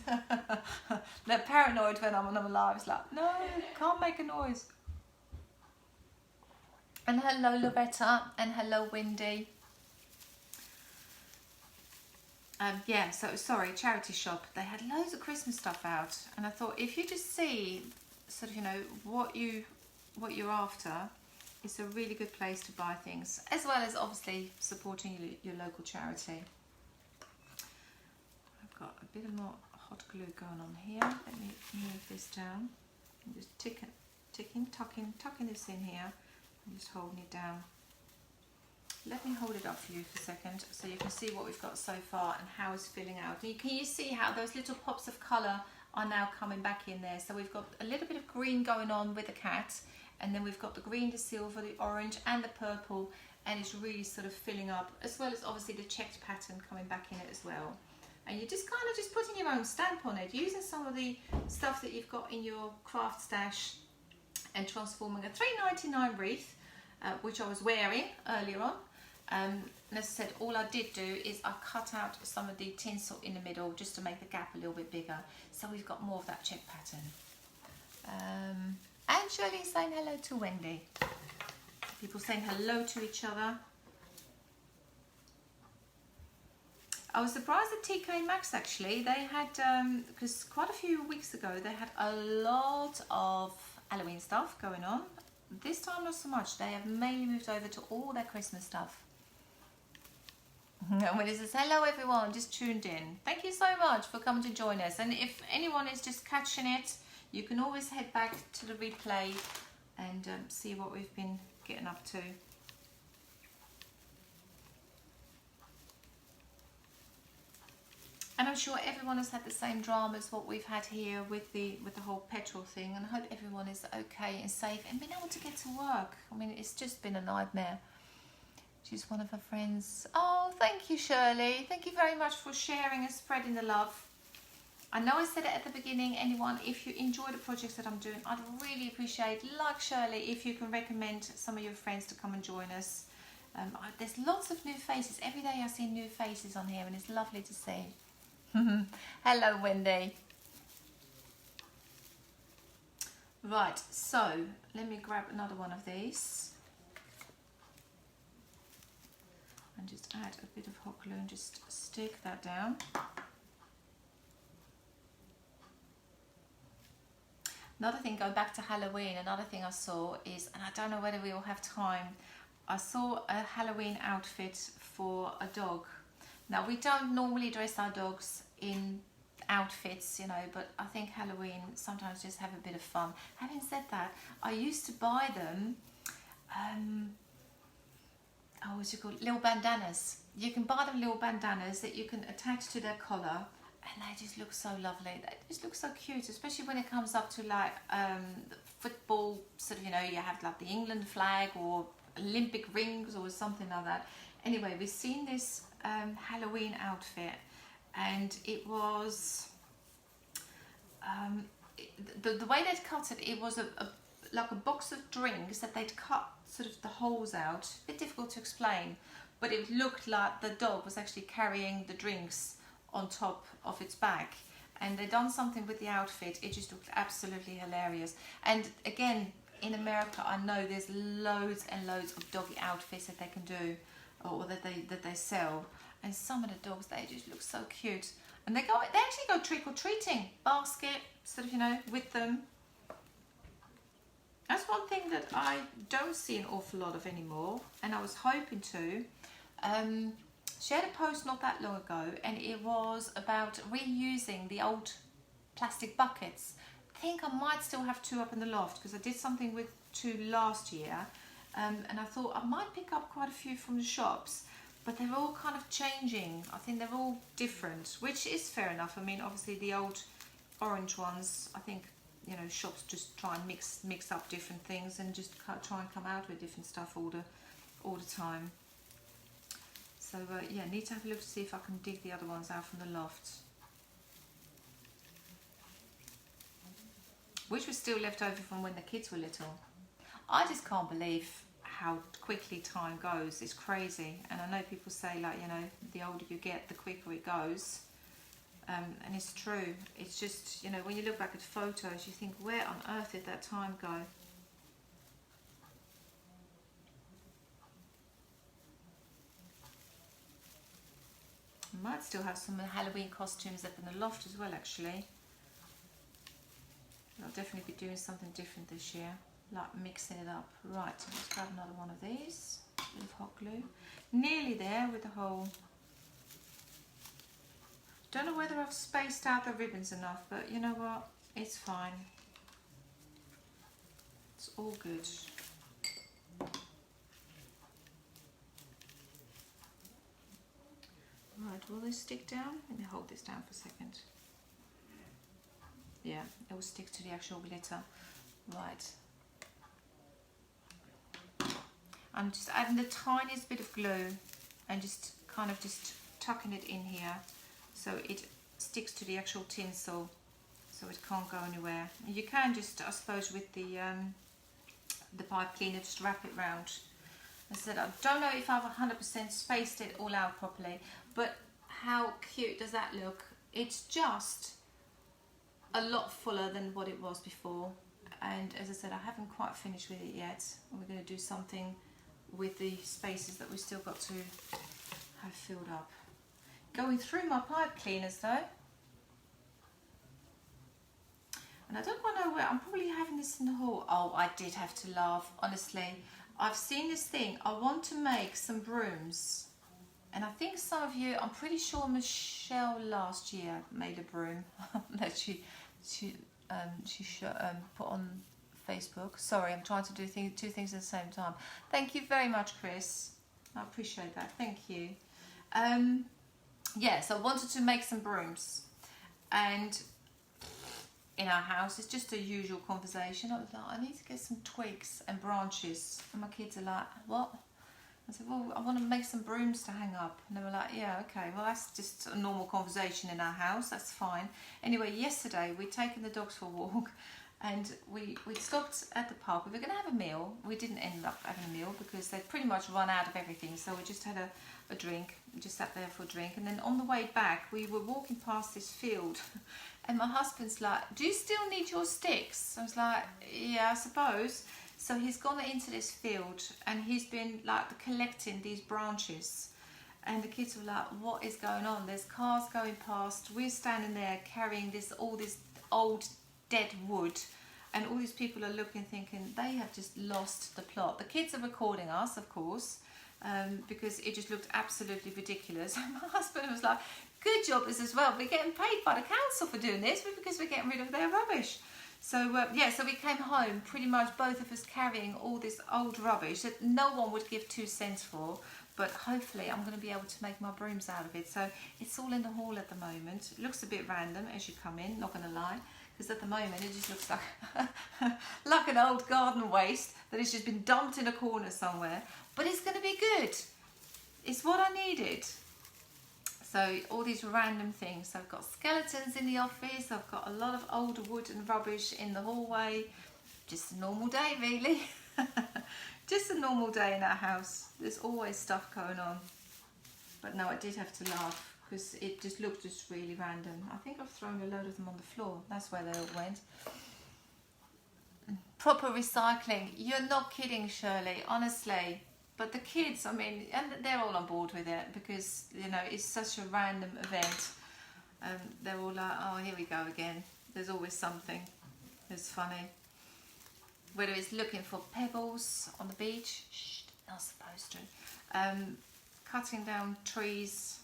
They're paranoid when I'm on them live. It's like, no, can't make a noise. And hello, Loretta, and hello, Wendy. Yeah, so sorry, charity shop. They had loads of Christmas stuff out, and I thought if you just see sort of, you know, what you're after, it's a really good place to buy things, as well as obviously supporting your local charity. I've got a bit more hot glue going on here. Let me move this down. I'm just tucking this in here. I'm just holding it down. Let me hold it up for you for a second so you can see what we've got so far and how it's filling out. Can you see how those little pops of colour are now coming back in there? So we've got a little bit of green going on with the cat, and then we've got the green, the silver, the orange and the purple, and it's really sort of filling up, as well as obviously the checked pattern coming back in it as well. And you're just kind of just putting your own stamp on it, using some of the stuff that you've got in your craft stash and transforming a £3.99 wreath, which I was wearing earlier on. And as I said, all I did do is I cut out some of the tinsel in the middle just to make the gap a little bit bigger. So we've got more of that check pattern. And Shirley saying hello to Wendy. People saying hello to each other. I was surprised at TK Maxx actually. They had, because quite a few weeks ago they had a lot of Halloween stuff going on. This time not so much. They have mainly moved over to all their Christmas stuff. And when it says hello everyone, just tuned in, thank you so much for coming to join us. And if anyone is just catching it, you can always head back to the replay and see what we've been getting up to. And I'm sure everyone has had the same drama as what we've had here with the whole petrol thing, and I hope everyone is okay and safe and been able to get to work. I mean, it's just been a nightmare. She's one of her friends. Oh, thank you, Shirley. Thank you very much for sharing and spreading the love. I know I said it at the beginning, anyone, if you enjoy the projects that I'm doing, I'd really appreciate, like Shirley, if you can recommend some of your friends to come and join us. There's lots of new faces. Every day I see new faces on here and it's lovely to see. Hello, Wendy. Right, so let me grab another one of these and just add a bit of hot glue and just stick that down. Another thing, going back to Halloween, another thing I saw is, and I don't know whether we all have time, I saw a Halloween outfit for a dog. Now, we don't normally dress our dogs in outfits, you know, but I think Halloween sometimes just have a bit of fun. Having said that, I used to buy them, what's it called, little bandanas. You can buy them little bandanas that you can attach to their collar, and they just look so lovely. They just look so cute, especially when it comes up to like football, sort of, you know, you have like the England flag or Olympic rings or something like that. Anyway, we've seen this Halloween outfit, and it was the way they'd cut it, it was like a box of drinks that they'd cut sort of the holes out. A bit difficult to explain, but it looked like the dog was actually carrying the drinks on top of its back, and they'd done something with the outfit. It just looked absolutely hilarious. And again, in America, I know there's loads and loads of doggy outfits that they can do, or that they sell, and some of the dogs, they just look so cute. And they actually go trick-or-treating, basket, sort of, you know, with them. That's one thing that I don't see an awful lot of anymore, and I was hoping to. She had a post not that long ago, and it was about reusing the old plastic buckets. I think I might still have 2 up in the loft, because I did something with 2 last year, and I thought I might pick up quite a few from the shops, but they're all kind of changing. I think they're all different, which is fair enough. I mean, obviously the old orange ones, I think, you know, shops just try and mix up different things and just try and come out with different stuff all the time. So yeah, need to have a look to see if I can dig the other ones out from the loft, which was still left over from when the kids were little. I just can't believe how quickly time goes. It's crazy. And I know people say, like, you know, the older you get, the quicker it goes. And it's true. It's just, you know, when you look back at photos, you think, where on earth did that time go? I might still have some Halloween costumes up in the loft as well, actually. I'll definitely be doing something different this year, like mixing it up. Right, let's grab another one of these with hot glue. Nearly there with the whole... Don't know whether I've spaced out the ribbons enough, but you know what? It's fine. It's all good. Will this stick down? Let me hold this down for a second. Yeah, it will stick to the actual glitter. Right. I'm just adding the tiniest bit of glue and just kind of just tucking it in here so it sticks to the actual tinsel, so it can't go anywhere. And you can just, I suppose, with the pipe cleaner, just wrap it round. As I said, I don't know if I've 100% spaced it all out properly, but how cute does that look? It's just a lot fuller than what it was before, and as I said, I haven't quite finished with it yet. We're going to do something with the spaces that we still got to have filled up. Going through my pipe cleaners though, and I don't quite know where, I'm probably having this in the haul. Oh, I did have to laugh, honestly. I've seen this thing, I want to make some brooms, and I think some of you, I'm pretty sure Michelle last year made a broom that she put on Facebook. Sorry, I'm trying to do two things at the same time. Thank you very much, Chris. I appreciate that. Thank you. Yeah, so I wanted to make some brooms, and in our house, it's just a usual conversation. I was like, I need to get some twigs and branches, and my kids are like, what? I said, well, I want to make some brooms to hang up. And they were like, yeah, okay, well, that's just a normal conversation in our house, that's fine. Anyway, yesterday we'd taken the dogs for a walk, and we stopped at the park. We were going to have a meal. We didn't end up having a meal because they'd pretty much run out of everything, so we just had a drink. We just sat there for a drink, and then on the way back we were walking past this field and my husband's like, do you still need your sticks? I was like, yeah, I suppose. So he's gone into this field and he's been like collecting these branches, and the kids were like, what is going on? There's cars going past, we're standing there carrying all this old dead wood, and all these people are looking thinking they have just lost the plot. The kids are recording us, of course, because it just looked absolutely ridiculous. And my husband was like, good job as well, we're getting paid by the council for doing this because we're getting rid of their rubbish. So yeah, so we came home pretty much both of us carrying all this old rubbish that no one would give 2 cents for, but hopefully I'm going to be able to make my brooms out of it. So it's all in the hall at the moment. It looks a bit random as you come in, not going to lie, because at the moment it just looks like like an old garden waste that has just been dumped in a corner somewhere, but it's going to be good. It's what I needed. So all these random things. So I've got skeletons in the office, I've got a lot of old wood and rubbish in the hallway. Just a normal day, really. Just a normal day in our house. There's always stuff going on. But no, I did have to laugh because it just looked just really random. I think I've thrown a load of them on the floor. That's where they all went. Proper recycling. You're not kidding, Shirley, honestly. But the kids, I mean, and they're all on board with it because, you know, it's such a random event. They're all like, oh, here we go again. There's always something. It's funny. Whether it's looking for pebbles on the beach, shh, not supposed to. Cutting down trees,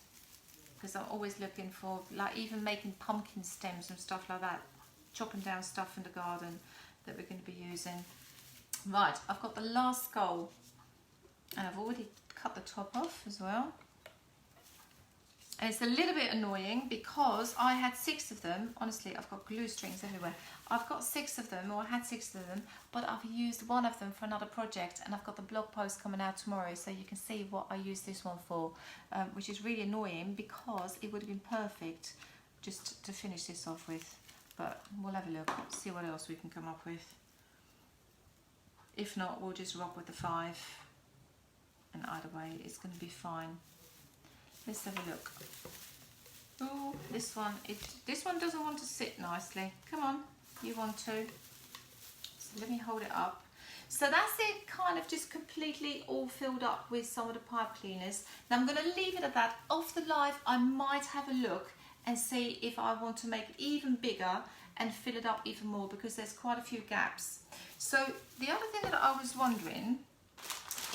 because I'm always looking for, like, even making pumpkin stems and stuff like that. Chopping down stuff in the garden that we're going to be using. Right, I've got the last skull. And I've already cut the top off as well. And it's a little bit annoying because I had 6 of them. Honestly, I've got glue strings everywhere. I've got 6 of them, or I had 6 of them, but I've used one of them for another project, and I've got the blog post coming out tomorrow, so you can see what I used this one for, which is really annoying because it would have been perfect just to finish this off with. But we'll have a look, see what else we can come up with. If not, we'll just rock with the 5. And either way, it's going to be fine. Let's have a look. Oh, this one doesn't want to sit nicely. Come on, you want to. So let me hold it up. So that's it, kind of just completely all filled up with some of the pipe cleaners. Now I'm going to leave it at that. Off the live, I might have a look and see if I want to make it even bigger and fill it up even more, because there's quite a few gaps. So the other thing that I was wondering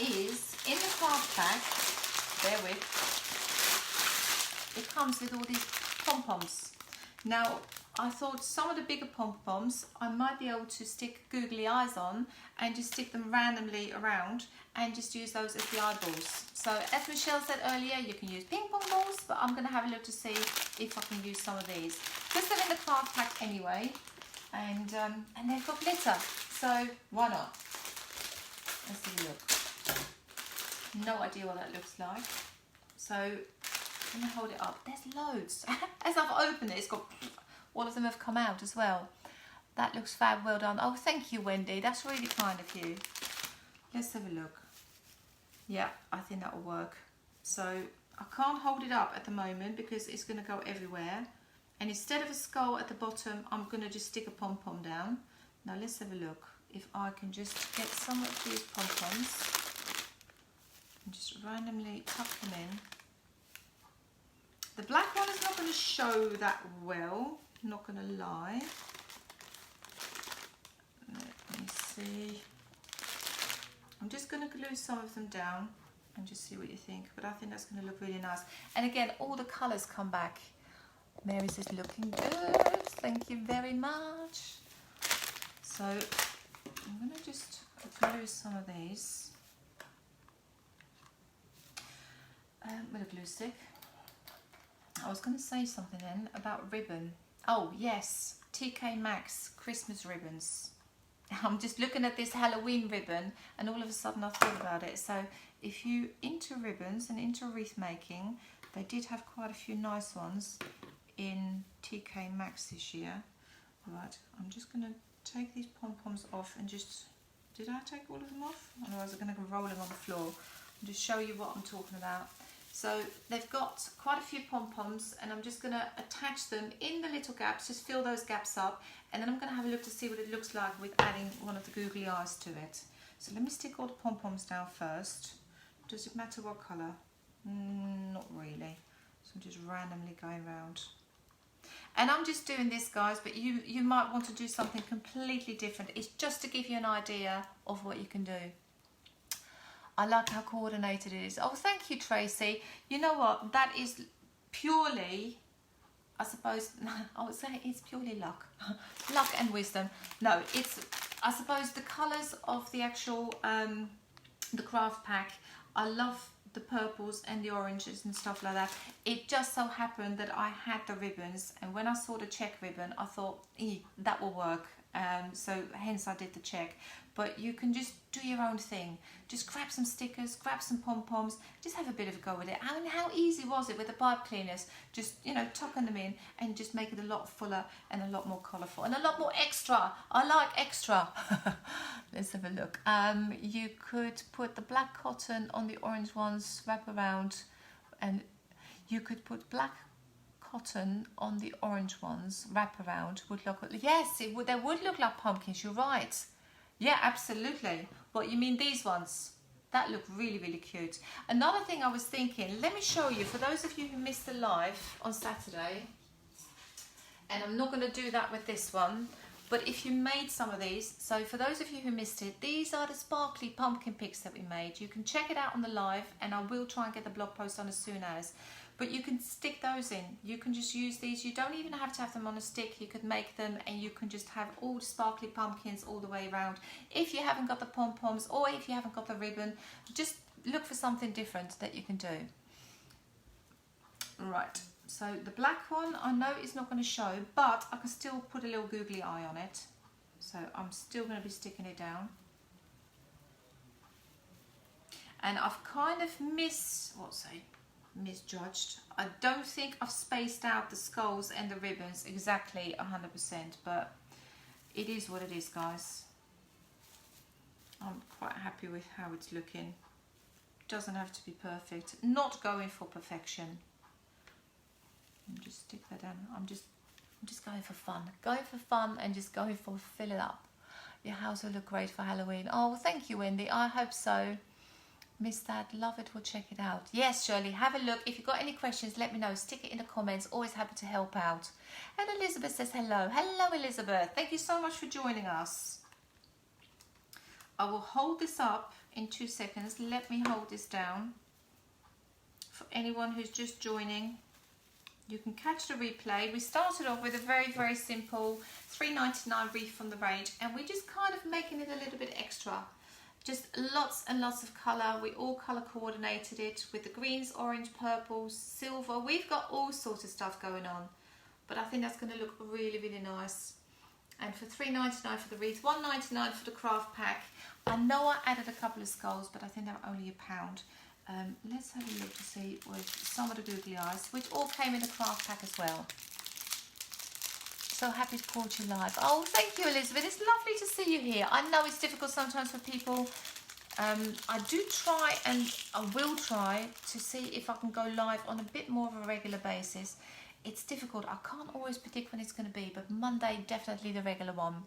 is, in the craft pack, bear with, it comes with all these pom-poms. Now, I thought some of the bigger pom-poms I might be able to stick googly eyes on and just stick them randomly around and just use those as the eyeballs. So as Michelle said earlier, you can use ping pong balls, but I'm going to have a look to see if I can use some of these. Because they're in the craft pack anyway, and they've got glitter, so why not? Let's have a look. No idea what that looks like. So I'm going to hold it up. There's loads. As I've opened it, it's got... all of them have come out as well. That looks fab, well done. Oh, thank you, Wendy. That's really kind of you. Let's have a look. Yeah, I think that will work. So I can't hold it up at the moment because it's going to go everywhere. And instead of a skull at the bottom, I'm going to just stick a pom-pom down. Now let's have a look if I can just get some of these pom-poms and just randomly tuck them in. The black one is not going to show that well. Not gonna lie. Let me see. I'm just gonna glue some of them down and just see what you think. But I think that's gonna look really nice. And again, all the colours come back. Mary says looking good. Thank you very much. So I'm gonna just glue some of these with a glue stick. I was gonna say something then about ribbon. Oh yes, TK Maxx Christmas ribbons. I'm just looking at this Halloween ribbon and all of a sudden I thought about it. So if you into ribbons and into wreath making, they did have quite a few nice ones in TK Maxx this year. Right, I'm just going to take these pom-poms off and just... Did I take all of them off? Otherwise they're going to go rolling on the floor. I'll just show you what I'm talking about. So they've got quite a few pom-poms and I'm just going to attach them in the little gaps, just fill those gaps up, and then I'm going to have a look to see what it looks like with adding one of the googly eyes to it. So let me stick all the pom-poms down first. Does it matter what colour? Not really. So I'm just randomly going around. And I'm just doing this, guys, but you might want to do something completely different. It's just to give you an idea of what you can do. I like how coordinated it is. Oh, thank you, Tracy. You know what? That is purely, I suppose, I would say it's purely luck. Luck and wisdom. No, it's, I suppose, the colours of the actual, the craft pack. I love the purples and the oranges and stuff like that. It just so happened that I had the ribbons, and when I saw the check ribbon, I thought, that will work. So hence I did the check. But you can just do your own thing. Just grab some stickers, grab some pom-poms, just have a bit of a go with it. I mean, how easy was it with the pipe cleaners? Just, you know, tucking them in and just make it a lot fuller and a lot more colourful and a lot more extra. I like extra. Let's have a look. You could put the black cotton on the orange ones, wrap around, and you could put black cotton on the orange ones, wrap around, would look, yes, it would, they would look like pumpkins, you're right. Yeah, absolutely. But you mean these ones? That look really, really cute. Another thing I was thinking, let me show you, for those of you who missed the live on Saturday, and I'm not going to do that with this one, but if you made some of these, so for those of you who missed it, these are the sparkly pumpkin pics that we made. You can check it out on the live, and I will try and get the blog post on as soon as. But you can stick those in. You can just use these. You don't even have to have them on a stick. You could make them and you can just have all the sparkly pumpkins all the way around. If you haven't got the pom-poms or if you haven't got the ribbon, just look for something different that you can do. Right, so the black one I know is not going to show, but I can still put a little googly eye on it. So I'm still going to be sticking it down. And I've kind of misjudged. I don't think I've spaced out the skulls and the ribbons exactly 100%, but it is what it is, guys. I'm quite happy with how it's looking. Doesn't have to be perfect. Not going for perfection. Just stick that down. I'm just going for fun. Going for fun and just going for fill it up. Your house will look great for Halloween. Oh, well, thank you, Wendy. I hope so. Missed that, love it, we'll check it out. Yes, Shirley, have a look. If you've got any questions, let me know. Stick it in the comments. Always happy to help out. And Elizabeth says hello. Hello, Elizabeth. Thank you so much for joining us. I will hold this up in 2 seconds. Let me hold this down. For anyone who's just joining, You can catch the replay. We started off with a very, very simple $3.99 wreath from the range, and we're just kind of making it a little bit extra. Just lots and lots of colour. We all colour coordinated it with the greens, orange, purple, silver. We've got all sorts of stuff going on, but I think that's going to look really, really nice. And for $3.99 for the wreath, $1.99 for the craft pack. I know I added a couple of skulls, but I think they're only £1. Let's have a look to see with some of the googly eyes, which all came in the craft pack as well. So happy to court you live. Oh, thank you, Elizabeth. It's lovely to see you here. I know it's difficult sometimes for people. I do try, and I will try to see if I can go live on a bit more of a regular basis. It's difficult. I can't always predict when it's going to be, but Monday, definitely the regular one.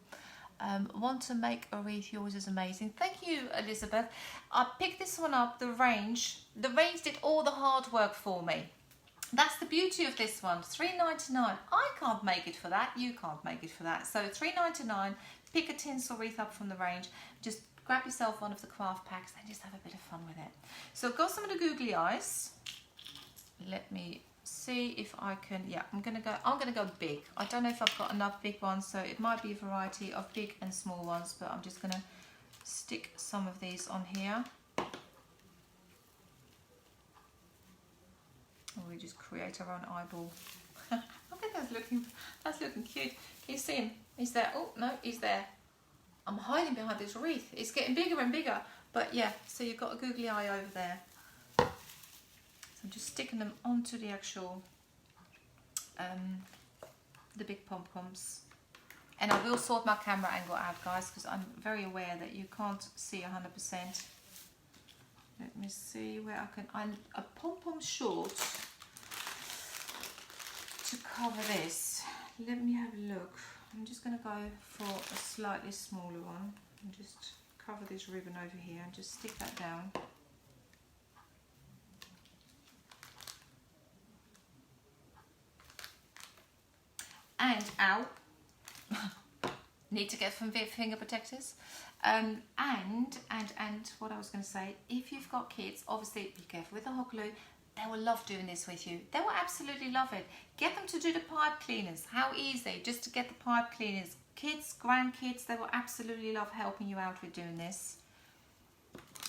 Want to make a wreath? Yours is amazing. Thank you, Elizabeth. I picked this one up, the range. The range did all the hard work for me. That's the beauty of this one. $3.99. I can't make it for that. You can't make it for that. So $3.99. Pick a tinsel wreath up from the range. Just grab yourself one of the craft packs and just have a bit of fun with it. So I've got some of the googly eyes. Let me see if I can. Yeah, I'm gonna go big. I don't know if I've got enough big ones, so it might be a variety of big and small ones, but I'm just gonna stick some of these on here. Or we just create our own eyeball. Look at that, that's looking cute. Can you see him? He's there. Oh no, he's there. I'm hiding behind this wreath. It's getting bigger and bigger. But yeah, so you've got a googly eye over there. I'm just sticking them onto the actual, the big pom-poms. And I will sort my camera angle out, guys, because I'm very aware that you can't see 100%. Let me see where I can, a pom-pom short to cover this. Let me have a look. I'm just going to go for a slightly smaller one and just cover this ribbon over here and just stick that down. And ow, need to get some finger protectors. And what I was going to say, if you've got kids, obviously be careful with the hot glue. They will love doing this with you. They will absolutely love it. Get them to do the pipe cleaners. How easy, just to get the pipe cleaners. Kids, grandkids, they will absolutely love helping you out with doing this.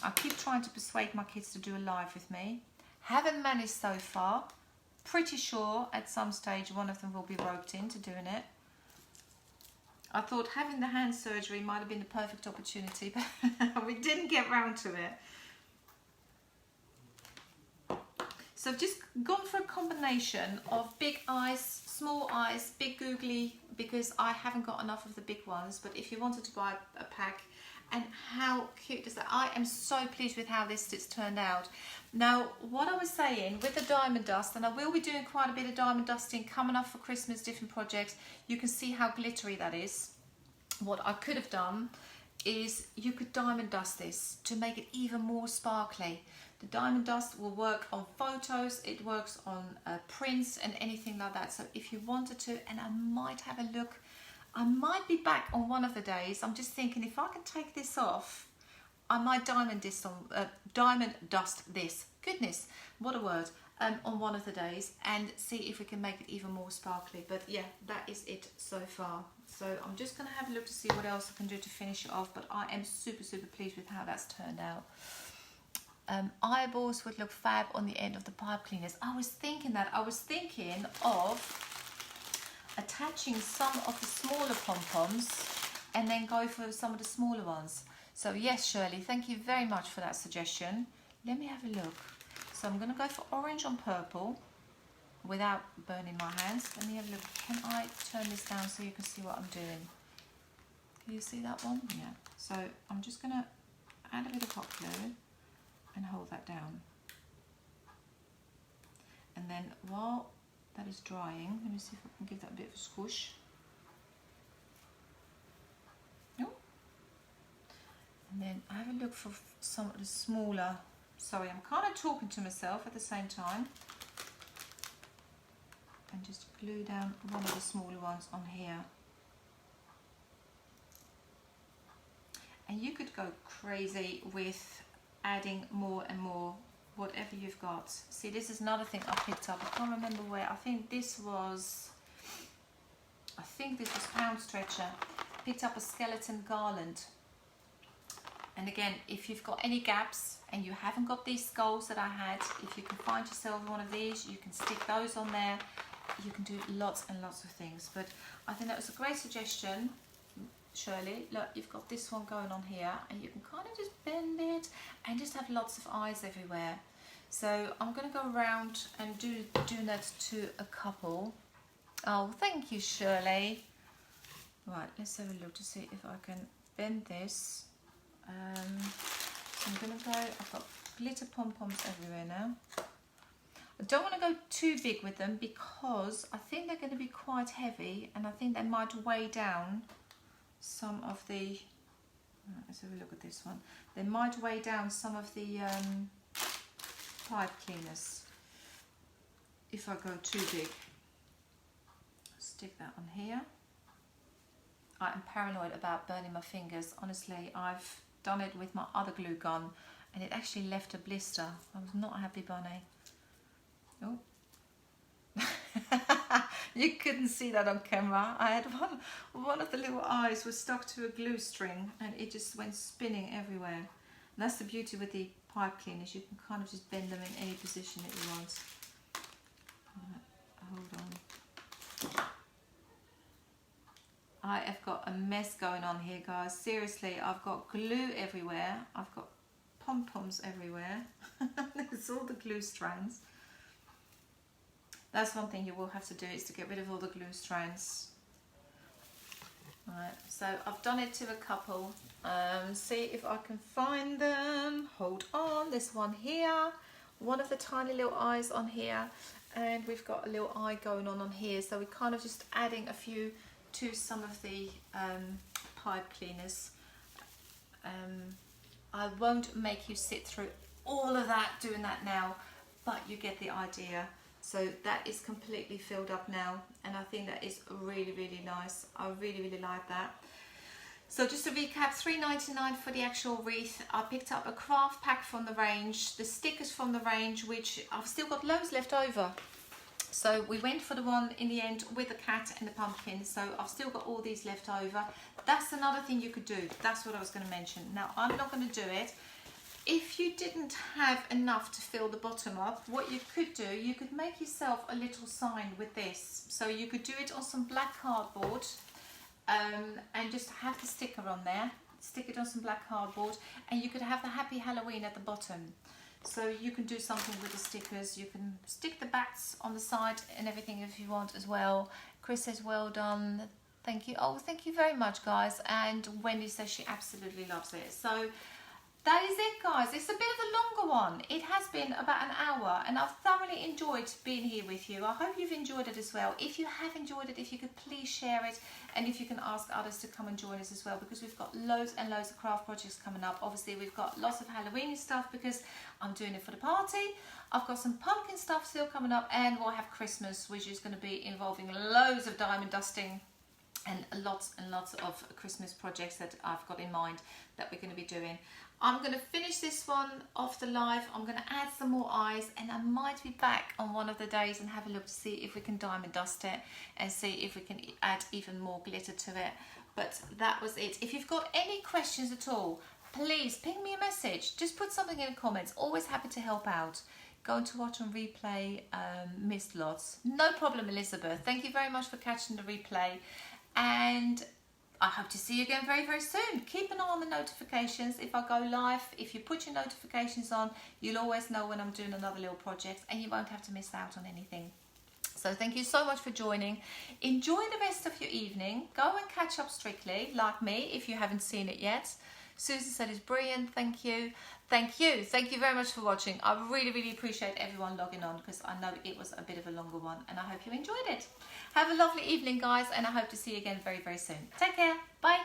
I keep trying to persuade my kids to do a live with me. Haven't managed so far. Pretty sure at some stage one of them will be roped into doing it. I thought having the hand surgery might have been the perfect opportunity, but we didn't get round to it. So I've just gone for a combination of big eyes, small eyes, big googly, because I haven't got enough of the big ones. But if you wanted to buy a pack, and how cute is that? I am so pleased with how this turned out. Now, what I was saying with the diamond dust, and I will be doing quite a bit of diamond dusting coming up for Christmas, different projects. You can see how glittery that is. What I could have done is you could diamond dust this to make it even more sparkly. The diamond dust will work on photos, it works on prints and anything like that. So if you wanted to, and I might have a look, I might be back on one of the days. I'm just thinking if I can take this off, I might diamond dust this. Goodness, what a word. On one of the days and see if we can make it even more sparkly. But yeah, that is it so far. So I'm just going to have a look to see what else I can do to finish it off. But I am super, super pleased with how that's turned out. Eyeballs would look fab on the end of the pipe cleaners. I was thinking of attaching some of the smaller pom-poms and then go for some of the smaller ones. So yes, Shirley, thank you very much for that suggestion. Let me have a look. So I'm going to go for orange on purple without burning my hands. Let me have a look. Can I turn this down so you can see what I'm doing? Can you see that one? Yeah. So I'm just going to add a bit of hot glue and hold that down. And then while that is drying, let me see if I can give that a bit of a squish. Oh. And then I have a look for some of the smaller, sorry, I'm kind of talking to myself at the same time. And just glue down one of the smaller ones on here. And you could go crazy with adding more and more, whatever you've got. See, this is another thing I picked up. I can't remember where. I think this was Pound Stretcher. Picked up a skeleton garland. And again, if you've got any gaps and you haven't got these skulls that I had, if you can find yourself one of these, you can stick those on there. You can do lots and lots of things. But I think that was a great suggestion, Shirley. Look, you've got this one going on here, and you can kind of just bend it and just have lots of eyes everywhere. So I'm going to go around and do that to a couple. Oh, thank you, Shirley. Right, let's have a look to see if I can bend this. So I'm going to go, I've got glitter pom-poms everywhere now. I don't want to go too big with them because I think they're going to be quite heavy, and I think they might weigh down some of the, let's have a look at this one. They might weigh down some of the pipe cleaners if I go too big. Stick that on here. I am paranoid about burning my fingers. Honestly, I've done it with my other glue gun and it actually left a blister. I was not happy, Bunny. Oh. You couldn't see that on camera. I had one of the little eyes was stuck to a glue string and it just went spinning everywhere. And that's the beauty with the pipe cleaners. You can kind of just bend them in any position that you want. Hold on. I have got a mess going on here, guys. Seriously, I've got glue everywhere. I've got pom-poms everywhere. There's all the glue strands. That's one thing you will have to do, is to get rid of all the glue strands. Right, so I've done it to a couple. See if I can find them. Hold on, there's one here. One of the tiny little eyes on here. And we've got a little eye going on here. So we're kind of just adding a few to some of the pipe cleaners. I won't make you sit through all of that, doing that now, but you get the idea. So that is completely filled up now, and I think that is really, really nice. I really, really like that. So just to recap, $3.99 for the actual wreath. I picked up a craft pack from the range, the stickers from the range, which I've still got loads left over. So we went for the one in the end with the cat and the pumpkin. So I've still got all these left over. That's another thing you could do. That's what I was going to mention. Now, I'm not going to do it. If you didn't have enough to fill the bottom up, what you could do, you could make yourself a little sign with this. So you could do it on some black cardboard and just have the sticker on there. Stick it on some black cardboard, and you could have the Happy Halloween at the bottom. So you can do something with the stickers. You can stick the bats on the side and everything if you want as well. Chris says, well done. Thank you. Oh, thank you very much, guys. And Wendy says she absolutely loves it. So that is it, guys. It's a bit of a longer one. It has been about an hour, and I've thoroughly enjoyed being here with you. I hope you've enjoyed it as well. If you have enjoyed it, if you could please share it, and if you can ask others to come and join us as well, because we've got loads and loads of craft projects coming up. Obviously, we've got lots of Halloween stuff because I'm doing it for the party. I've got some pumpkin stuff still coming up, and we'll have Christmas, which is going to be involving loads of diamond dusting and lots of Christmas projects that I've got in mind that we're going to be doing. I'm going to finish this one off the live. I'm going to add some more eyes, and I might be back on one of the days and have a look to see if we can diamond dust it and see if we can add even more glitter to it. But that was it. If you've got any questions at all, please ping me a message. Just put something in the comments. Always happy to help out. Going to watch on replay, missed lots. No problem, Elizabeth. Thank you very much for catching the replay. And I hope to see you again very, very soon. Keep an eye on the notifications if I go live. If you put your notifications on, you'll always know when I'm doing another little project, and you won't have to miss out on anything. So thank you so much for joining. Enjoy the rest of your evening. Go and catch up Strictly, like me, if you haven't seen it yet. Susan said it's brilliant. Thank you. Thank you. Thank you very much for watching. I really, really appreciate everyone logging on, because I know it was a bit of a longer one, and I hope you enjoyed it. Have a lovely evening, guys, and I hope to see you again very, very soon. Take care. Bye.